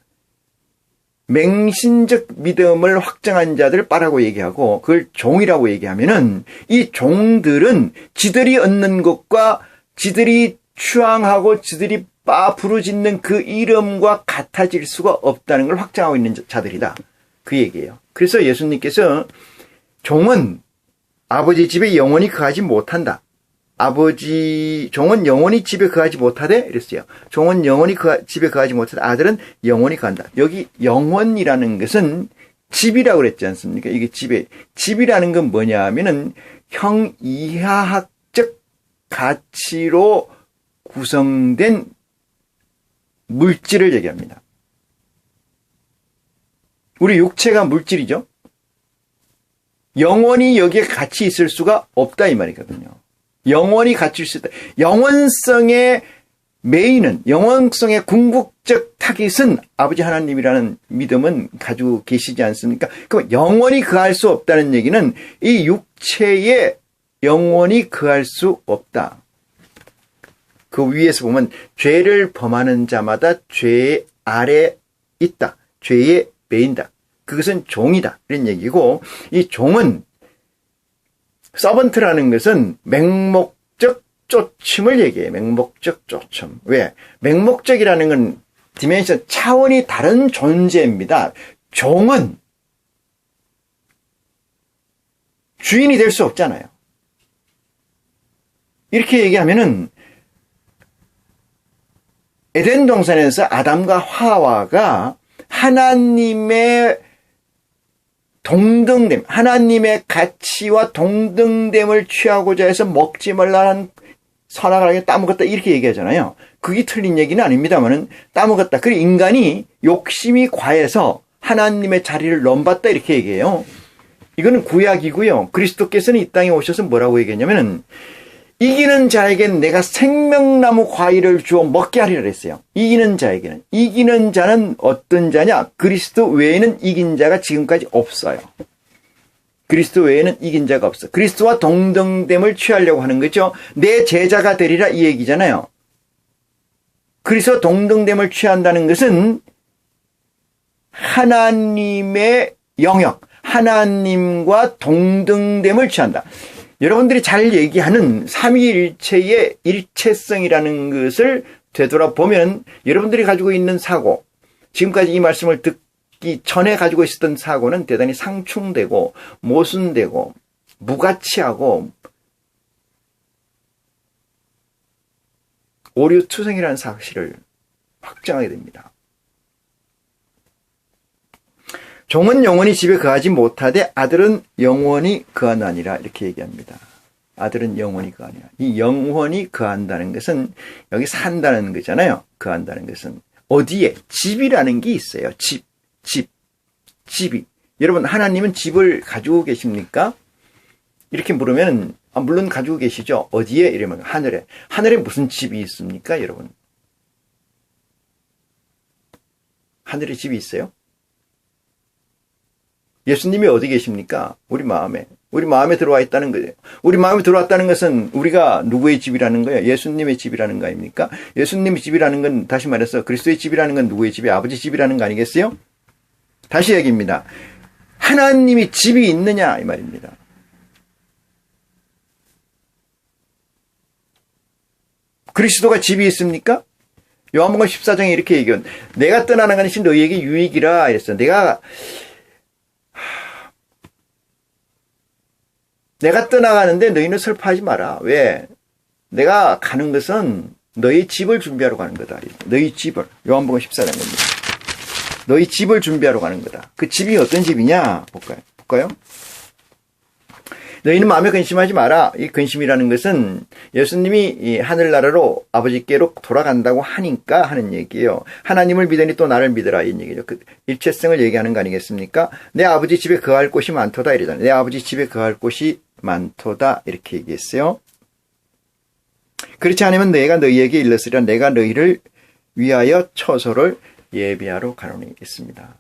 Speaker 1: 맹신적 믿음을 확정한 자들 빠라고 얘기하고 그걸 종이라고 얘기하면은 이 종들은 지들이 얻는 것과 지들이 추앙하고 지들이 빠 부르짖는 그 이름과 같아질 수가 없다는 걸 확정하고 있는 자들이다. 그 얘기예요. 그래서 예수님께서 종은 아버지 집에 영원히 거하지 못한다. 종은 영원히 집에 거하지 못하되 이랬어요. 종은 영원히 집에 거하지 못하되 아들은 영원히 거한다. 여기 영원이라는 것은 집이라고 그랬지 않습니까? 이게 집이라는 건 뭐냐 하면은 형이하학적 가치로 구성된 물질을 얘기합니다. 우리 육체가 물질이죠. 영원히 여기에 같이 있을 수가 없다 이 말이거든요. 영원히 같이 있을 수 있다. 영원성의 메인은, 영원성의 궁극적 타깃은 아버지 하나님이라는 믿음은 가지고 계시지 않습니까? 그럼 영원히 거할 수 없다는 얘기는 이 육체에 영원히 거할 수 없다. 그 위에서 보면 죄를 범하는 자마다 죄 아래 있다. 죄에 매인다. 그것은 종이다. 이런 얘기고 이 종은 서번트라는 것은 맹목적 쫓음을 얘기해요. 맹목적 쫓음. 왜? 맹목적이라는 건 디멘션 차원이 다른 존재입니다. 종은 주인이 될 수 없잖아요. 이렇게 얘기하면은 에덴 동산에서 아담과 하와가 하나님의 동등됨, 하나님의 가치와 동등됨을 취하고자 해서 먹지 말라는 선악을 따먹었다 이렇게 얘기하잖아요. 그게 틀린 얘기는 아닙니다만은 따먹었다. 그리고 인간이 욕심이 과해서 하나님의 자리를 넘봤다 이렇게 얘기해요. 이거는 구약이고요. 그리스도께서는 이 땅에 오셔서 뭐라고 얘기했냐면은 이기는 자에게는 내가 생명나무 과일을 주어 먹게 하리라 했어요. 이기는 자에게는. 이기는 자는 어떤 자냐? 그리스도 외에는 이긴 자가 지금까지 없어요. 그리스도 외에는 이긴 자가 없어. 그리스도와 동등됨을 취하려고 하는 거죠. 내 제자가 되리라 이 얘기잖아요. 그리스도 동등됨을 취한다는 것은 하나님의 영역, 하나님과 동등됨을 취한다. 여러분들이 잘 얘기하는 삼위일체의 일체성이라는 것을 되돌아보면 여러분들이 가지고 있는 사고, 지금까지 이 말씀을 듣기 전에 가지고 있었던 사고는 대단히 상충되고 모순되고 무가치하고 오류투성이라는 사실을 확정하게 됩니다. 종은 영원히 집에 거하지 못하되 아들은 영원히 거하나니라 이렇게 얘기합니다. 아들은 영원히 거하니라. 이 영원히 거한다는 것은 여기 산다는 거잖아요. 거한다는 것은 어디에? 집이라는 게 있어요. 집이. 여러분 하나님은 집을 가지고 계십니까? 이렇게 물으면 물론 가지고 계시죠. 어디에? 이러면 하늘에. 하늘에 무슨 집이 있습니까, 여러분? 하늘에 집이 있어요? 예수님이 어디 계십니까? 우리 마음에. 우리 마음에 들어와 있다는 거예요. 우리 마음에 들어왔다는 것은 우리가 누구의 집이라는 거예요? 예수님의 집이라는 거 아닙니까? 예수님의 집이라는 건 다시 말해서 그리스도의 집이라는 건 누구의 집이에요? 아버지 집이라는 거 아니겠어요? 다시 얘기입니다. 하나님이 집이 있느냐 이 말입니다. 그리스도가 집이 있습니까? 요한복음 14장에 이렇게 얘기한 내가 떠나는 것이 너희에게 유익이라 이랬어. 내가 떠나가는데 너희는 슬퍼하지 마라. 왜? 내가 가는 것은 너희 집을 준비하러 가는 거다. 너희 집을. 요한복음 14장입니다. 너희 집을 준비하러 가는 거다. 그 집이 어떤 집이냐? 볼까요? 너희는 마음에 근심하지 마라. 이 근심이라는 것은 예수님이 이 하늘나라로 아버지께로 돌아간다고 하니까 하는 얘기예요. 하나님을 믿으니 또 나를 믿으라, 이 얘기죠. 그 일체성을 얘기하는 거 아니겠습니까? 내 아버지 집에 거할 곳이 많도다 이러잖아요. 내 아버지 집에 거할 곳이 많도다 이렇게 얘기했어요. 그렇지 않으면 내가 너희에게 일렀으리라. 내가 너희를 위하여 처소를 예비하러 가노니 있습니다.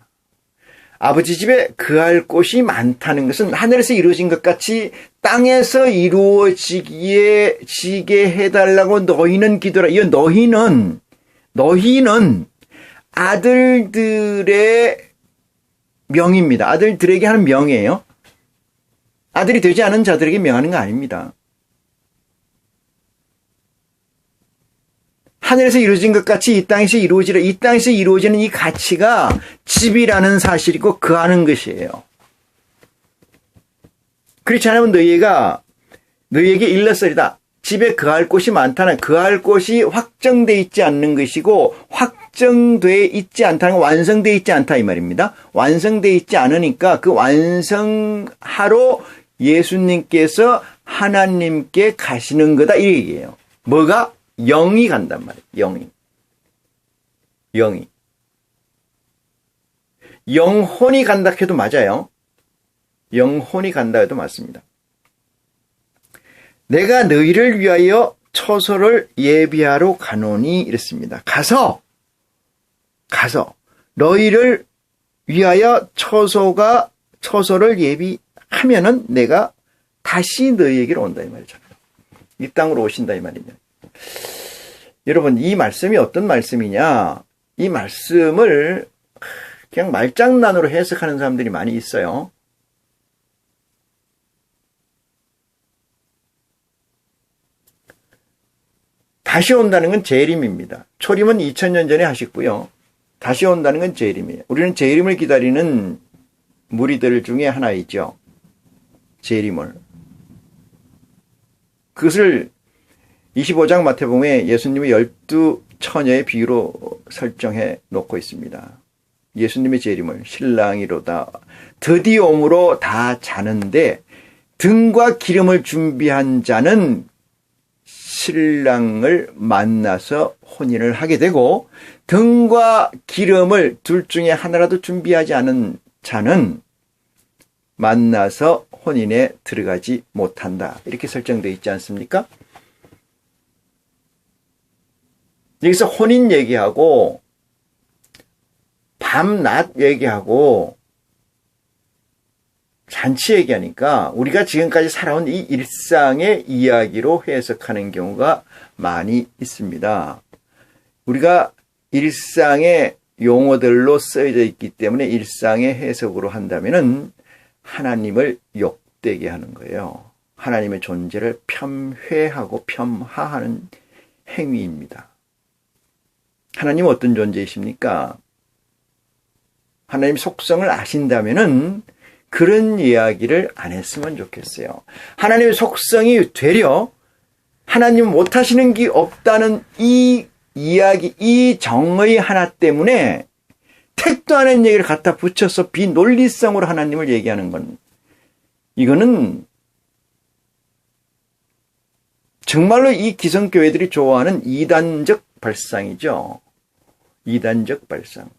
Speaker 1: 아버지 집에 거할 곳이 많다는 것은 하늘에서 이루어진 것 같이 땅에서 이루어지게 해달라고 너희는 기도라. 이 너희는 아들들의 명입니다. 아들들에게 하는 명이에요. 아들이 되지 않은 자들에게 명하는 거 아닙니다. 하늘에서 이루어진 것 같이 이 땅에서 이루어지라. 이 땅에서 이루어지는 이 가치가 집이라는 사실이고 거하는 것이에요. 그렇지 않으면 너희에게 일렀으리다. 집에 거할 곳이 많다는, 거할 곳이 확정되어 있지 않는 것이고, 확정되어 있지 않다는 건 완성되어 있지 않다 이 말입니다. 완성되어 있지 않으니까 그 완성하러 예수님께서 하나님께 가시는 거다 이 얘기예요. 뭐가? 영이 간단 말이에요. 영이. 영혼이 간다 해도 맞아요. 영혼이 간다 해도 맞습니다. 내가 너희를 위하여 처소를 예비하러 가노니 이랬습니다. 가서 너희를 위하여 처소를 예비하면은 내가 다시 너희에게로 온다 이 말이잖아요. 이 땅으로 오신다 이 말이냐. 여러분, 이 말씀이 어떤 말씀이냐? 이 말씀을 그냥 말장난으로 해석하는 사람들이 많이 있어요. 다시 온다는 건 재림입니다. 초림은 2000년 전에 하셨고요. 다시 온다는 건 재림이에요. 우리는 재림을 기다리는 무리들 중에 하나이죠. 재림을. 그것을 25장 마태복음에 예수님의 12처녀의 비유로 설정해 놓고 있습니다. 예수님의 재림을 신랑이로다. 드디어 오므로 다 자는데 등과 기름을 준비한 자는 신랑을 만나서 혼인을 하게 되고 등과 기름을 둘 중에 하나라도 준비하지 않은 자는 만나서 혼인에 들어가지 못한다. 이렇게 설정되어 있지 않습니까? 여기서 혼인 얘기하고 밤낮 얘기하고 잔치 얘기하니까 우리가 지금까지 살아온 이 일상의 이야기로 해석하는 경우가 많이 있습니다. 우리가 일상의 용어들로 쓰여져 있기 때문에 일상의 해석으로 한다면은 하나님을 욕되게 하는 거예요. 하나님의 존재를 폄훼하고 폄하하는 행위입니다. 하나님은 어떤 존재이십니까? 하나님 속성을 아신다면은 그런 이야기를 안 했으면 좋겠어요. 하나님의 속성이 되려 하나님 못하시는 게 없다는 이 이야기, 이 정의 하나 때문에 택도 안 하는 얘기를 갖다 붙여서 비논리성으로 하나님을 얘기하는 건 이거는 정말로 이 기성교회들이 좋아하는 이단적 발상이죠. 이단적 발상.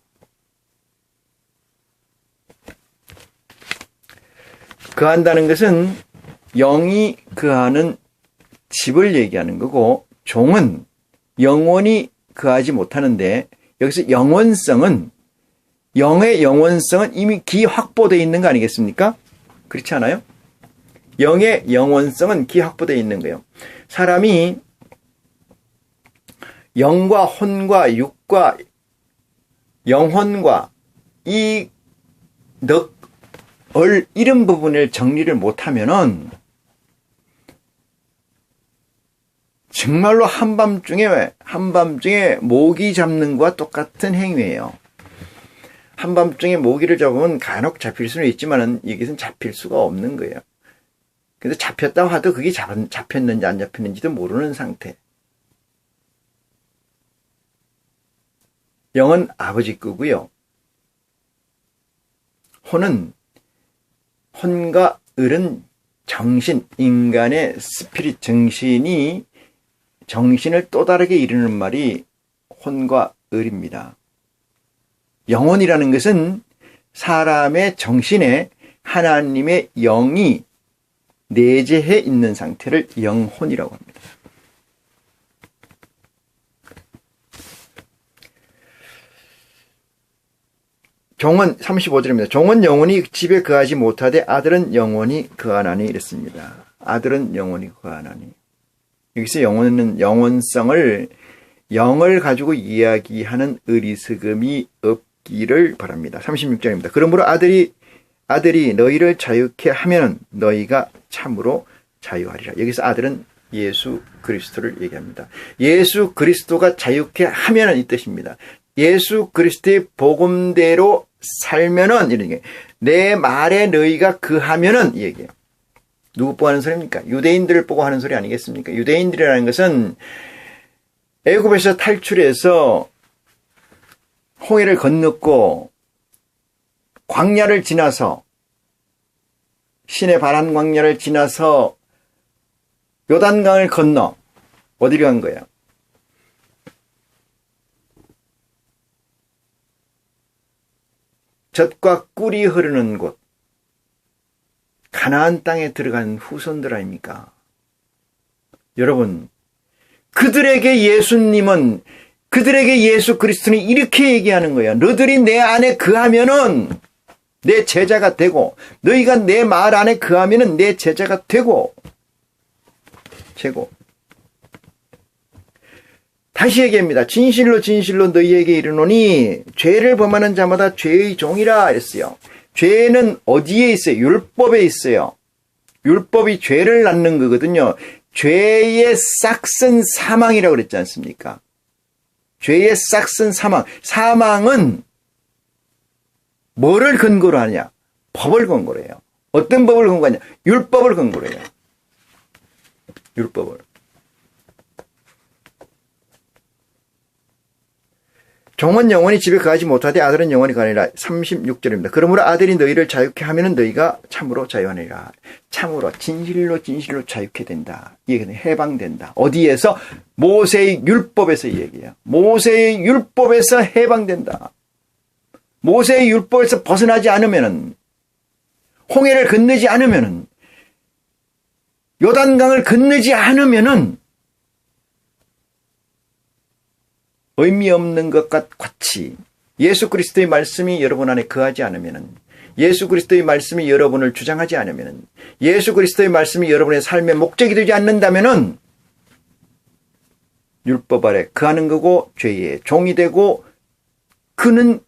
Speaker 1: 거한다는 것은 영이 거하는 집을 얘기하는 거고 종은 영원히 거하지 못하는데 여기서 영원성은 영의 영원성은 이미 기확보되어 있는 거 아니겠습니까? 그렇지 않아요? 영의 영원성은 기확보되어 있는 거예요. 사람이 영과 혼과 육과 영혼과 이 이런 부분을 정리를 못하면은 정말로 한밤중에 모기 잡는 것과 똑같은 행위예요. 한밤중에 모기를 잡으면 간혹 잡힐 수는 있지만은 이것은 잡힐 수가 없는 거예요. 그래서 잡혔다고 하도 그게 잡혔는지 안 잡혔는지도 모르는 상태. 영은 아버지 거고요. 혼과 을은 정신, 인간의 스피릿 정신을 또 다르게 이루는 말이 혼과 을입니다. 영혼이라는 것은 사람의 정신에 하나님의 영이 내재해 있는 상태를 영혼이라고 합니다. 종은 35절입니다. 종은 영원히 집에 거하지 못하되 아들은 영원히 거하나니 이랬습니다. 아들은 영원히 거하나니. 여기서 영혼은 영원성을 영을 가지고 이야기하는 어리석음이 없기를 바랍니다. 36절입니다. 그러므로 아들이 너희를 자유케 하면 너희가 참으로 자유하리라. 여기서 아들은 예수 그리스도를 얘기합니다. 예수 그리스도가 자유케 하면은 이 뜻입니다. 예수 그리스도의 복음대로 살면은 이런 게 내 말에 너희가 그하면은 이 얘기예요. 누구 보고 하는 소리입니까? 유대인들을 보고 하는 소리 아니겠습니까? 유대인들이라는 것은 애굽에서 탈출해서 홍해를 건넜고 광야를 지나서 신의 바란 광야를 지나서 요단강을 건너 어디로 간 거예요? 젖과 꿀이 흐르는 곳 가나안 땅에 들어간 후손들 아닙니까? 여러분, 그들에게 예수 그리스도는 이렇게 얘기하는 거예요. 너희들이 내 안에 거하면은 내 제자가 되고 너희가 내 말 안에 거하면은 내 제자가 되고 최고. 다시 얘기합니다. 진실로 너희에게 이르노니 죄를 범하는 자마다 죄의 종이라 했어요. 죄는 어디에 있어요? 율법에 있어요. 율법이 죄를 낳는 거거든요. 죄의 싹슨 사망이라고 그랬지 않습니까? 죄의 싹슨 사망. 사망은 뭐를 근거로 하냐? 법을 근거로 해요. 어떤 법을 근거로 하냐? 율법을 근거로 해요. 율법을. 종은 영원히 집에 거하지 못하되 아들은 영원히 거하니라. 36절입니다. 그러므로 아들이 너희를 자유케 하면은 너희가 참으로 자유하니라. 참으로 진실로 자유케 된다. 이게 해방된다. 어디에서? 모세의 율법에서 이 얘기예요. 모세의 율법에서 해방된다. 모세의 율법에서 벗어나지 않으면은, 홍해를 건너지 않으면은, 요단강을 건너지 않으면은 의미 없는 것과 같이 예수 그리스도의 말씀이 여러분 안에 거하지 않으면은, 예수 그리스도의 말씀이 여러분을 주장하지 않으면은, 예수 그리스도의 말씀이 여러분의 삶의 목적이 되지 않는다면은 율법 아래 거하는 거고 죄의 종이 되고 그는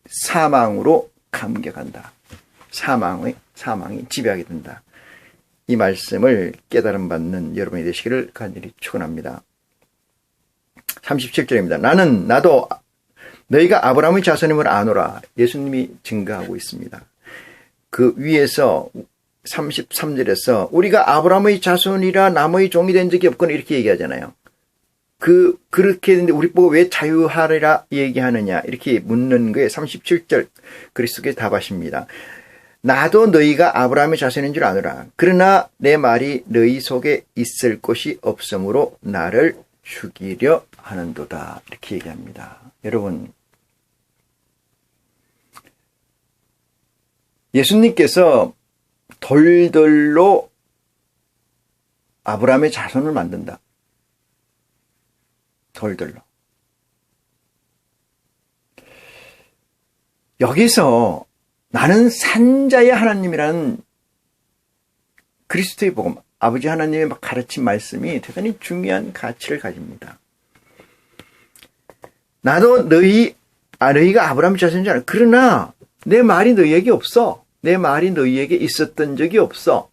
Speaker 1: 사망으로 감격한다. 사망이 지배하게 된다. 이 말씀을 깨달음 받는 여러분이 되시기를 간절히 축원합니다. 37절입니다. 나도 너희가 아브라함의 자손임을 아노라. 예수님이 증거하고 있습니다. 그 위에서 33절에서 우리가 아브라함의 자손이라 남의 종이 된 적이 없거나 이렇게 얘기하잖아요. 그렇게 했는데 우리 보고 왜 자유하리라 얘기하느냐 이렇게 묻는 거에 37절 그리스도께서 답하십니다. 나도 너희가 아브라함의 자손인 줄 아노라. 그러나 내 말이 너희 속에 있을 곳이 없으므로 나를 죽이려 하는도다. 이렇게 얘기합니다. 여러분, 예수님께서 돌들로 아브라함의 자손을 만든다. 돌들로. 여기서 나는 산자의 하나님이라는 그리스도의 복음, 아버지 하나님의 가르친 말씀이 대단히 중요한 가치를 가집니다. 나도 너희가 아브라함의 자손인 줄 알아. 그러나 내 말이 너희에게 없어. 내 말이 너희에게 있었던 적이 없어.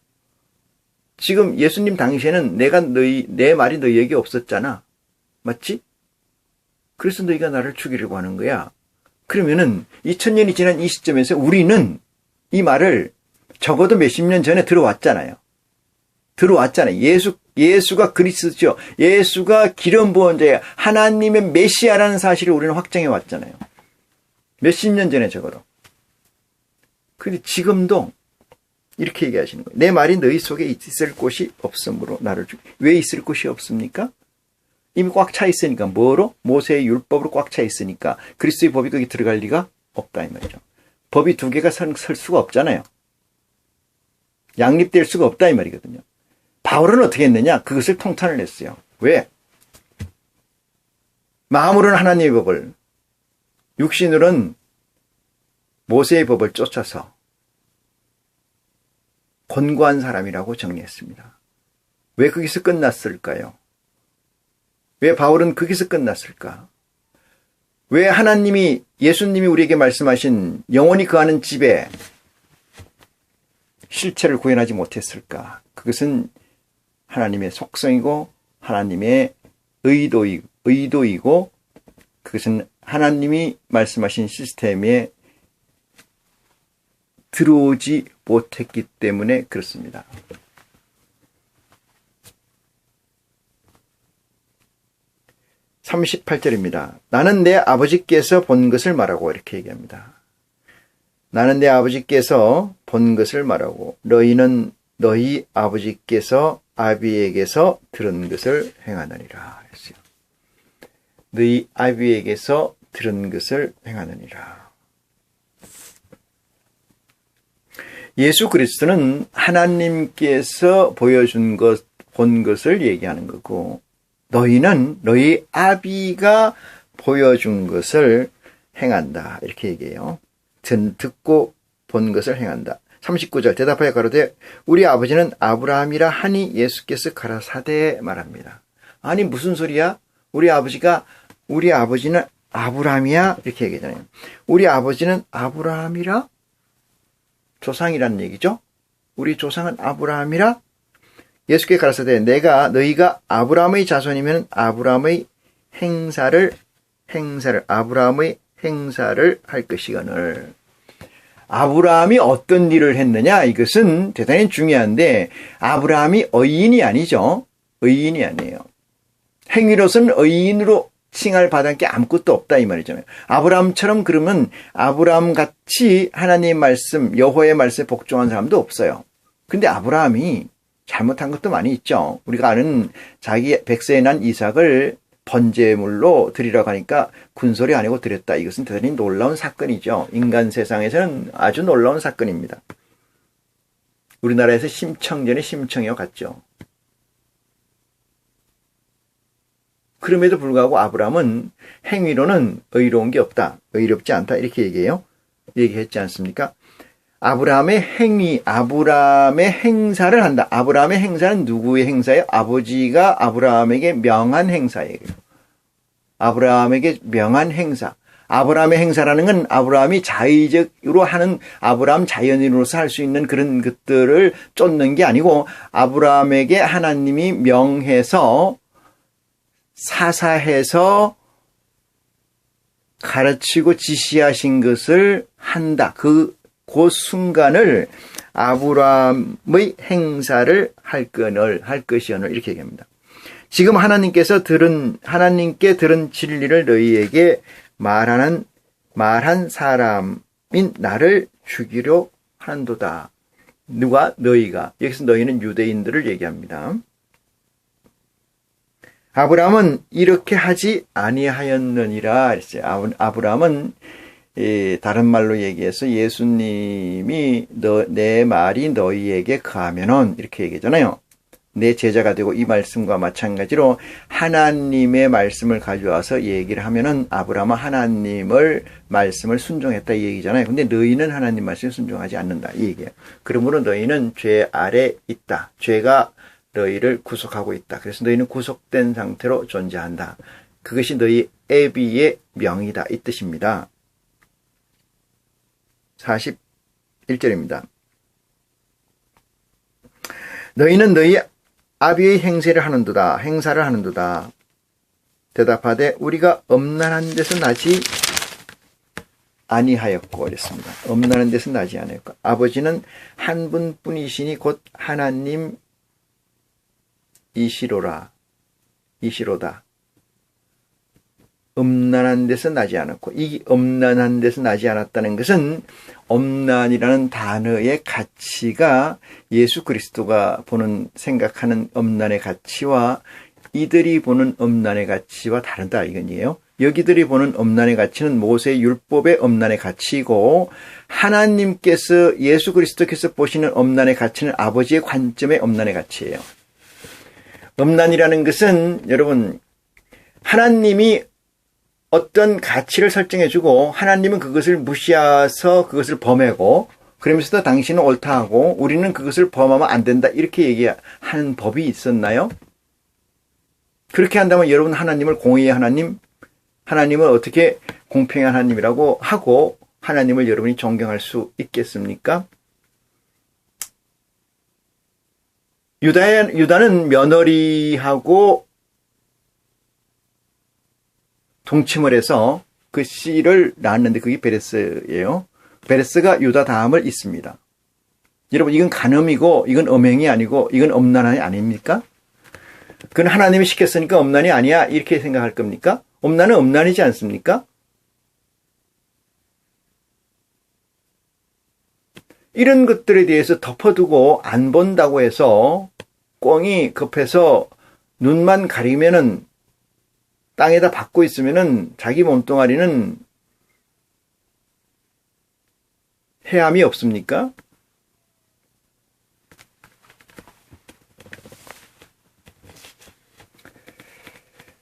Speaker 1: 지금 예수님 당시에는 내 말이 너희에게 없었잖아. 맞지? 그래서 너희가 나를 죽이려고 하는 거야. 그러면은 2000년이 지난 이 시점에서 우리는 이 말을 적어도 몇십 년 전에 들어왔잖아요. 예수가 그리스도죠. 예수가 기름 부은 자예요. 하나님의 메시아라는 사실을 우리는 확정해 왔잖아요. 몇십 년 전에 적어도. 근데 지금도 이렇게 얘기하시는 거예요. 내 말이 너희 속에 있을 곳이 없으므로 나를 왜 있을 곳이 없습니까? 이미 꽉 차 있으니까. 뭐로? 모세의 율법으로 꽉 차 있으니까 그리스도의 법이 거기 들어갈 리가 없다 이 말이죠. 법이 두 개가 설 수가 없잖아요. 양립될 수가 없다 이 말이거든요. 바울은 어떻게 했느냐? 그것을 통탄을 했어요. 왜? 마음으로는 하나님의 법을, 육신으로는 모세의 법을 쫓아서 권고한 사람이라고 정리했습니다. 왜 거기서 끝났을까요? 왜 바울은 거기서 끝났을까? 왜 하나님이, 예수님이 우리에게 말씀하신 영원히 거하는 집에 실체를 구현하지 못했을까? 그것은 하나님의 속성이고 하나님의 의도이고 그것은 하나님이 말씀하신 시스템에 들어오지 못했기 때문에 그렇습니다. (38절입니다) 나는 내 아버지께서 본 것을 말하고 이렇게 얘기합니다. 나는 내 아버지께서 본 것을 말하고 너희는 너희 아버지께서 아비에게서 들은 것을 행하느니라 했어요. 너희 아비에게서 들은 것을 행하느니라. 예수 그리스도는 하나님께서 보여준 것, 본 것을 얘기하는 거고 너희는 너희 아비가 보여준 것을 행한다 이렇게 얘기해요. 듣고 본 것을 행한다. 39절 대답하여 가로되 우리 아버지는 아브라함이라 하니 예수께서 가라사대 말합니다. 아니 무슨 소리야? 우리 아버지는 아브라함이야? 이렇게 얘기하잖아요. 우리 아버지는 아브라함이라? 조상이라는 얘기죠. 우리 조상은 아브라함이라? 예수께 가라사대 너희가 아브라함의 자손이면 아브라함의 행사를 할 것이거늘. 아브라함이 어떤 일을 했느냐? 이것은 대단히 중요한데 아브라함이 의인이 아니죠. 의인이 아니에요. 행위로서는 의인으로 칭할 받은 게 아무것도 없다 이 말이잖아요. 아브라함처럼 그러면 아브라함같이 하나님의 말씀, 여호와의 말씀에 복종한 사람도 없어요. 근데 아브라함이 잘못한 것도 많이 있죠. 우리가 아는 자기 백세에 난 이삭을 번제물로 드리라고 하니까 군소리 아니고 드렸다. 이것은 대단히 놀라운 사건이죠. 인간 세상에서는 아주 놀라운 사건입니다. 우리나라에서 심청전의 심청이와 같죠. 그럼에도 불구하고 아브라함은 행위로는 의로운 게 없다. 의롭지 않다. 이렇게 얘기했지 않습니까? 아브라함의 행사를 한다. 아브라함의 행사는 누구의 행사예요? 아버지가 아브라함에게 명한 행사예요. 아브라함에게 명한 행사. 아브라함의 행사라는 건 아브라함이 자의적으로 하는 아브라함 자연인으로서 할 수 있는 그런 것들을 쫓는 게 아니고 아브라함에게 하나님이 명해서 사사해서 가르치고 지시하신 것을 한다. 그 순간을 아브라함의 행사를 할 것이오늘 이렇게 얘기합니다. 지금 하나님께 들은 진리를 너희에게 말한 사람인 나를 죽이려 하는도다. 누가? 너희가. 여기서 너희는 유대인들을 얘기합니다. 아브라함은 이렇게 하지 아니하였느니라 했어요. 아브라함은 다른 말로 얘기해서 예수님이 내 말이 너희에게 거하면은 이렇게 얘기하잖아요. 내 제자가 되고 이 말씀과 마찬가지로 하나님의 말씀을 가져와서 얘기를 하면은 아브라함은 하나님을 말씀을 순종했다 이 얘기잖아요. 근데 너희는 하나님 말씀에 순종하지 않는다 이 얘기예요. 그러므로 너희는 죄 아래 있다. 죄가 너희를 구속하고 있다. 그래서 너희는 구속된 상태로 존재한다. 그것이 너희 애비의 명이다 이 뜻입니다. 41절입니다. 너희는 너희 아비의 행사를 하는도다. 대답하되 우리가 엄난한 데서 나지 아니하였고 그랬습니다. 엄난한 데서 나지 아니하였고 아버지는 한 분뿐이시니 곧 하나님이시로다. 음란한 데서 나지 않았고, 이 음란한 데서 나지 않았다는 것은 음란이라는 단어의 가치가 예수 그리스도가 보는 생각하는 음란의 가치와 이들이 보는 음란의 가치와 다르다 이건이에요. 여기들이 보는 음란의 가치는 모세의 율법의 음란의 가치이고, 하나님께서 예수 그리스도께서 보시는 음란의 가치는 아버지의 관점의 음란의 가치예요. 음란이라는 것은 여러분, 하나님이 어떤 가치를 설정해주고 하나님은 그것을 무시해서 그것을 범하고, 그러면서도 당신은 옳다 하고 우리는 그것을 범하면 안 된다 이렇게 얘기하는 법이 있었나요? 그렇게 한다면 여러분, 하나님을 공의의 하나님을 어떻게 공평한 하나님이라고 하고 하나님을 여러분이 존경할 수 있겠습니까? 유다는 며느리하고 동침을 해서 그 씨를 낳았는데 그게 베레스예요. 베레스가 유다 다음을 잇습니다. 여러분, 이건 간음이고 이건 음행이 아니고 이건 음란이 아닙니까? 그건 하나님이 시켰으니까 음란이 아니야 이렇게 생각할 겁니까? 음란은 음란이지 않습니까? 이런 것들에 대해서 덮어두고 안 본다고 해서 꽁이 급해서 눈만 가리면은 땅에다 박고 있으면은 자기 몸뚱아리는 해함이 없습니까?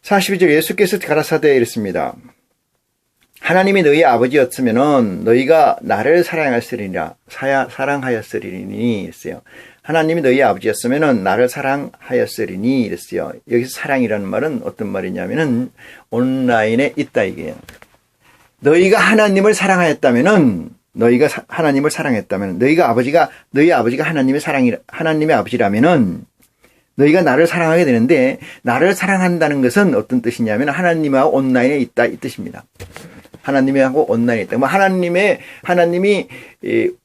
Speaker 1: (42절) 예수께서 가라사대 이랬습니다. 하나님이 너희 아버지였으면은 너희가 나를 사랑하였으리니 이랬어요. 하나님이 너희 아버지였으면은 나를 사랑하였으리니 이랬어요. 여기서 사랑이라는 말은 어떤 말이냐면은 온라인에 있다 이게요. 너희가 하나님을 사랑하였다면은, 너희가 하나님을 사랑했다면, 너희 아버지가 하나님의 아버지라면은 너희가 나를 사랑하게 되는데, 나를 사랑한다는 것은 어떤 뜻이냐면 하나님하고 온라인에 있다 이 뜻입니다. 하나님하고 온라인에 있다. 하나님이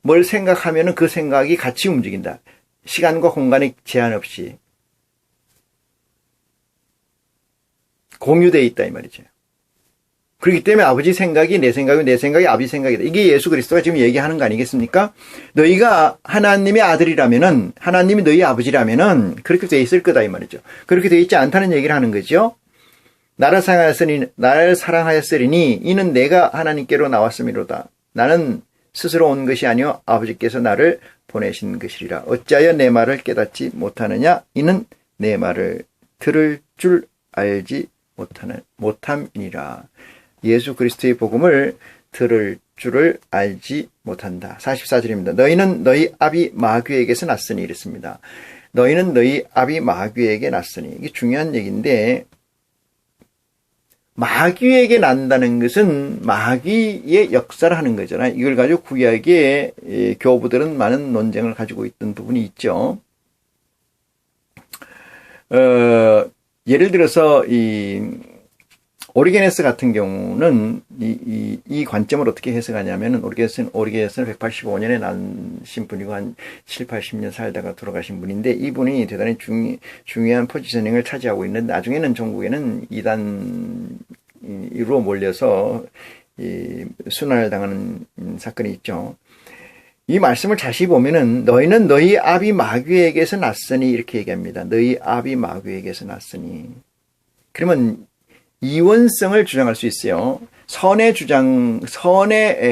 Speaker 1: 뭘 생각하면은 그 생각이 같이 움직인다. 시간과 공간에 제한 없이 공유되어 있다 이 말이죠. 그렇기 때문에 아버지 생각이 내 생각이고 내 생각이 아버지 생각이다. 이게 예수 그리스도가 지금 얘기하는 거 아니겠습니까? 너희가 하나님의 아들이라면은, 하나님이 너희 아버지라면은 그렇게 돼 있을 거다 이 말이죠. 그렇게 돼 있지 않다는 얘기를 하는 거죠. 나를 사랑하였으리니 이는 내가 하나님께로 나왔음이로다. 나는 스스로 온 것이 아니요 아버지께서 나를 보내신 것이리라. 어찌하여 내 말을 깨닫지 못하느냐? 이는 내 말을 들을 줄 알지 못함이니라. 예수 그리스도의 복음을 들을 줄을 알지 못한다. 44절입니다. 너희는 너희 아비 마귀에게서 났으니 이랬습니다. 너희는 너희 아비 마귀에게 났으니. 이게 중요한 얘기인데, 마귀에게 난다는 것은 마귀의 역사를 하는 거잖아요. 이걸 가지고 구약의 교부들은 많은 논쟁을 가지고 있던 부분이 있죠. 예를 들어서 오리게네스 같은 경우는 이 관점을 어떻게 해석하냐면은, 오리게네스는 185년에 나신 분이고 한 7, 80년 살다가 돌아가신 분인데, 이분이 대단히 중요한 포지셔닝을 차지하고 있는데, 나중에는 종국에는 이단으로 몰려서 순환을 당하는 사건이 있죠. 이 말씀을 자세히 보면은 너희는 너희 아비 마귀에게서 났으니 이렇게 얘기합니다. 너희 아비 마귀에게서 났으니. 그러면 이원성을 주장할 수 있어요. 선의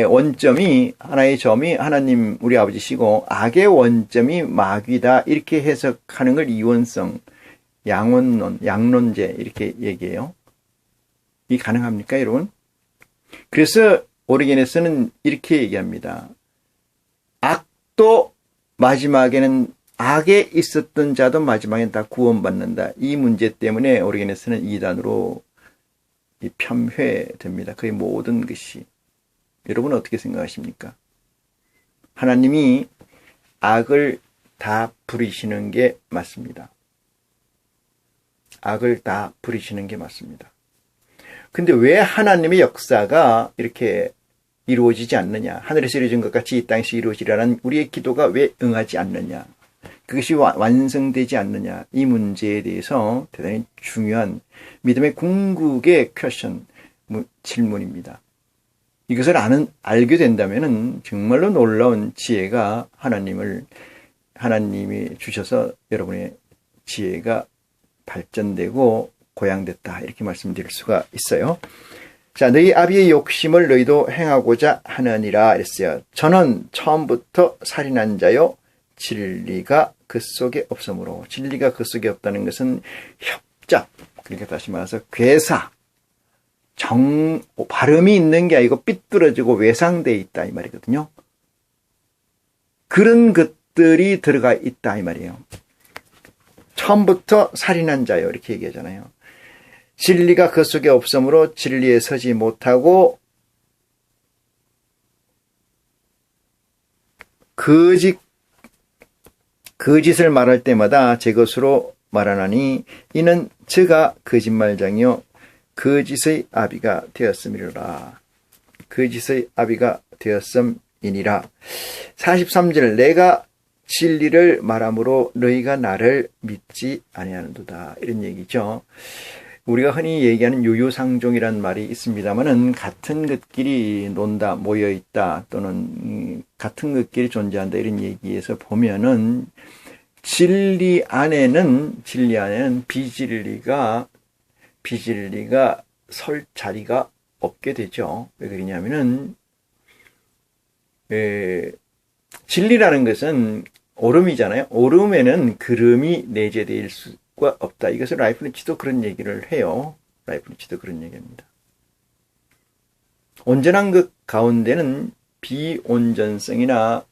Speaker 1: 원점이, 하나의 점이 하나님 우리 아버지시고 악의 원점이 마귀다 이렇게 해석하는 걸 이원성, 양원론, 양론제 이렇게 얘기해요. 이 가능합니까 여러분? 그래서 오리게네스는 이렇게 얘기합니다. 악도 마지막에는, 악에 있었던 자도 마지막엔 다 구원받는다. 이 문제 때문에 오리게네스는 이단으로 편회됩니다. 거의 모든 것이. 여러분은 어떻게 생각하십니까? 하나님이 악을 다 부리시는 게 맞습니다. 악을 다 부리시는 게 맞습니다. 근데 왜 하나님의 역사가 이렇게 이루어지지 않느냐? 하늘에서 이루어진 것 같이 이 땅에서 이루어지라는 우리의 기도가 왜 응하지 않느냐? 그것이 완성되지 않느냐? 이 문제에 대해서 대단히 중요한 믿음의 궁극의 퀘션, 질문입니다. 이것을 알게 된다면은 정말로 놀라운 지혜가 하나님이 주셔서 여러분의 지혜가 발전되고 고양됐다, 이렇게 말씀드릴 수가 있어요. 자, 너희 아비의 욕심을 너희도 행하고자 하느니라 이랬어요. 저는 처음부터 살인한 자요, 진리가 그 속에 없으므로. 진리가 그 속에 없다는 것은 협작, 그러니까 다시 말해서 괴사, 발음이 있는 게 아니고 삐뚤어지고 외상되어 있다 이 말이거든요. 그런 것들이 들어가 있다 이 말이에요. 처음부터 살인한 자요, 이렇게 얘기하잖아요. 진리가 그 속에 없으므로 진리에 서지 못하고 거짓을 말할 때마다 제 것으로 말하나니 이는 저가 거짓말장이요 거짓의 아비가 되었음이라. 거짓의 아비가 되었음이니라. 43절 내가 진리를 말함으로 너희가 나를 믿지 아니하는도다, 이런 얘기죠. 우리가 흔히 얘기하는 유유상종이라는 말이 있습니다만은 같은 것끼리 논다, 모여있다, 또는 같은 것끼리 존재한다, 이런 얘기에서 보면은 진리 안에는 비진리가 설 자리가 없게 되죠. 왜 그러냐면은 진리라는 것은 오름이잖아요. 오름에는 그름이 내재될 수가 없다. 이것을 라이프니츠도 그런 얘기를 해요. 라이프니츠도 그런 얘기합니다. 온전한 것 가운데는 비온전성이나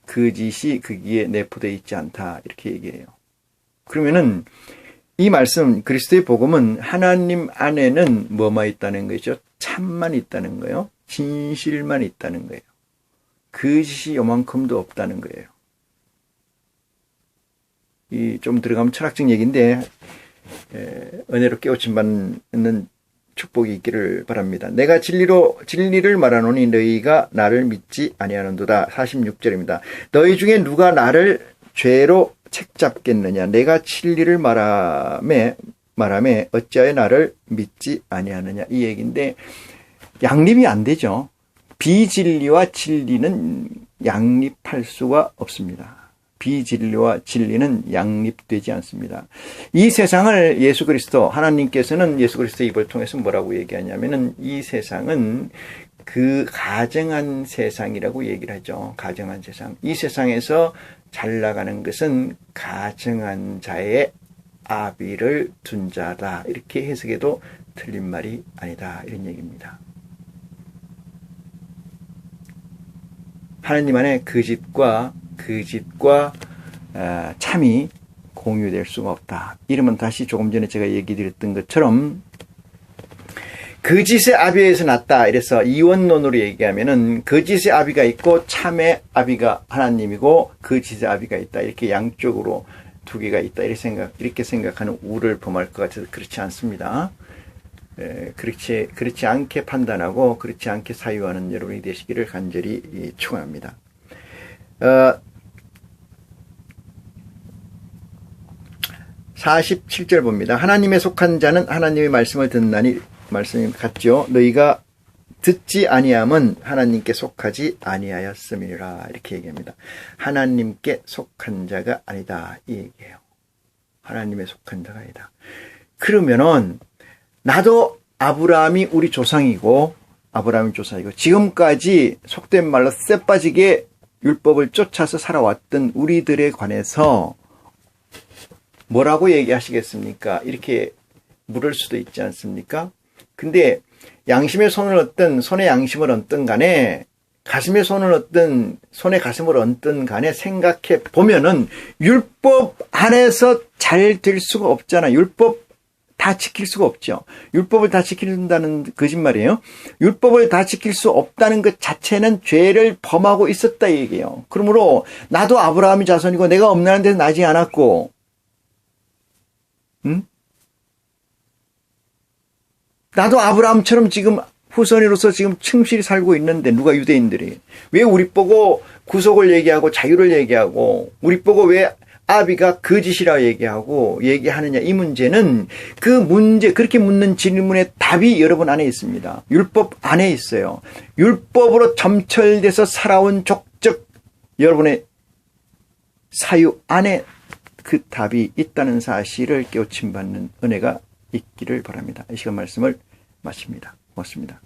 Speaker 1: 거짓이 거기에 내포되어 있지 않다, 이렇게 얘기해요. 그러면은 이 말씀, 그리스도의 복음은 하나님 안에는 뭐만 있다는 거죠? 참만 있다는 거예요. 진실만 있다는 거예요. 거짓이 요만큼도 없다는 거예요. 좀 들어가면 철학적 얘기인데 은혜로 깨우침 받는 축복이 있기를 바랍니다. 내가 진리를 말하노니 너희가 나를 믿지 아니하는도다. 46절입니다. 너희 중에 누가 나를 죄로 책잡겠느냐? 내가 진리를 말하매 어찌하여 나를 믿지 아니하느냐? 이 얘기인데 양립이 안 되죠. 비진리와 진리는 양립할 수가 없습니다. 비진리와 진리는 양립되지 않습니다. 이 세상을 예수 그리스도, 하나님께서는 예수 그리스도의 입을 통해서 뭐라고 얘기하냐면은 이 세상은 그 가정한 세상이라고 얘기를 하죠. 가정한 세상. 이 세상에서 잘 나가는 것은 가정한 자의 아비를 둔 자다. 이렇게 해석해도 틀린 말이 아니다, 이런 얘기입니다. 하나님 안에 거짓과 참이 공유될 수가 없다. 이러면 다시 조금 전에 제가 얘기 드렸던 것처럼 거짓의 아비에서 났다, 이래서 이원론으로 얘기하면은 거짓의 아비가 있고 참의 아비가 하나님이고 거짓의 아비가 있다, 이렇게 양쪽으로 두 개가 있다, 이렇게 생각하는 우를 범할 것 같아서 그렇지 않습니다. 그렇지 않게 판단하고 그렇지 않게 사유하는 여러분이 되시기를 간절히 축원합니다. 47절 봅니다. 하나님에 속한 자는 하나님의 말씀을 듣나니, 말씀이 같죠. 너희가 듣지 아니함은 하나님께 속하지 아니하였음이라, 이렇게 얘기합니다. 하나님께 속한 자가 아니다, 이 얘기예요. 하나님에 속한 자가 아니다. 그러면은 나도 아브라함이 우리 조상이고 지금까지 속된 말로 쎄빠지게 율법을 쫓아서 살아왔던 우리들에 관해서 뭐라고 얘기하시겠습니까? 이렇게 물을 수도 있지 않습니까? 근데 양심의 손을 얻든 손의 양심을 얻든 간에, 가슴의 손을 얻든 손의 가슴을 얻든 간에 생각해 보면은 율법 안에서 잘 될 수가 없잖아. 율법 다 지킬 수가 없죠. 율법을 다 지킨다는 거짓말이에요. 율법을 다 지킬 수 없다는 것 자체는 죄를 범하고 있었다, 이 얘기예요. 그러므로 나도 아브라함의 자손이고 내가 없는 데서 나지 않았고, 나도 아브라함처럼 지금 후손으로서 지금 충실히 살고 있는데, 누가 유대인들이 왜 우리 보고 구속을 얘기하고 자유를 얘기하고, 우리 보고 왜 아비가 거짓이라 얘기하느냐, 이 문제는 그 문제, 그렇게 묻는 질문의 답이 여러분 안에 있습니다. 율법 안에 있어요. 율법으로 점철돼서 살아온 족적 여러분의 사유 안에 그 답이 있다는 사실을 깨우침받는 은혜가 있기를 바랍니다. 이 시간 말씀을 마칩니다. 고맙습니다.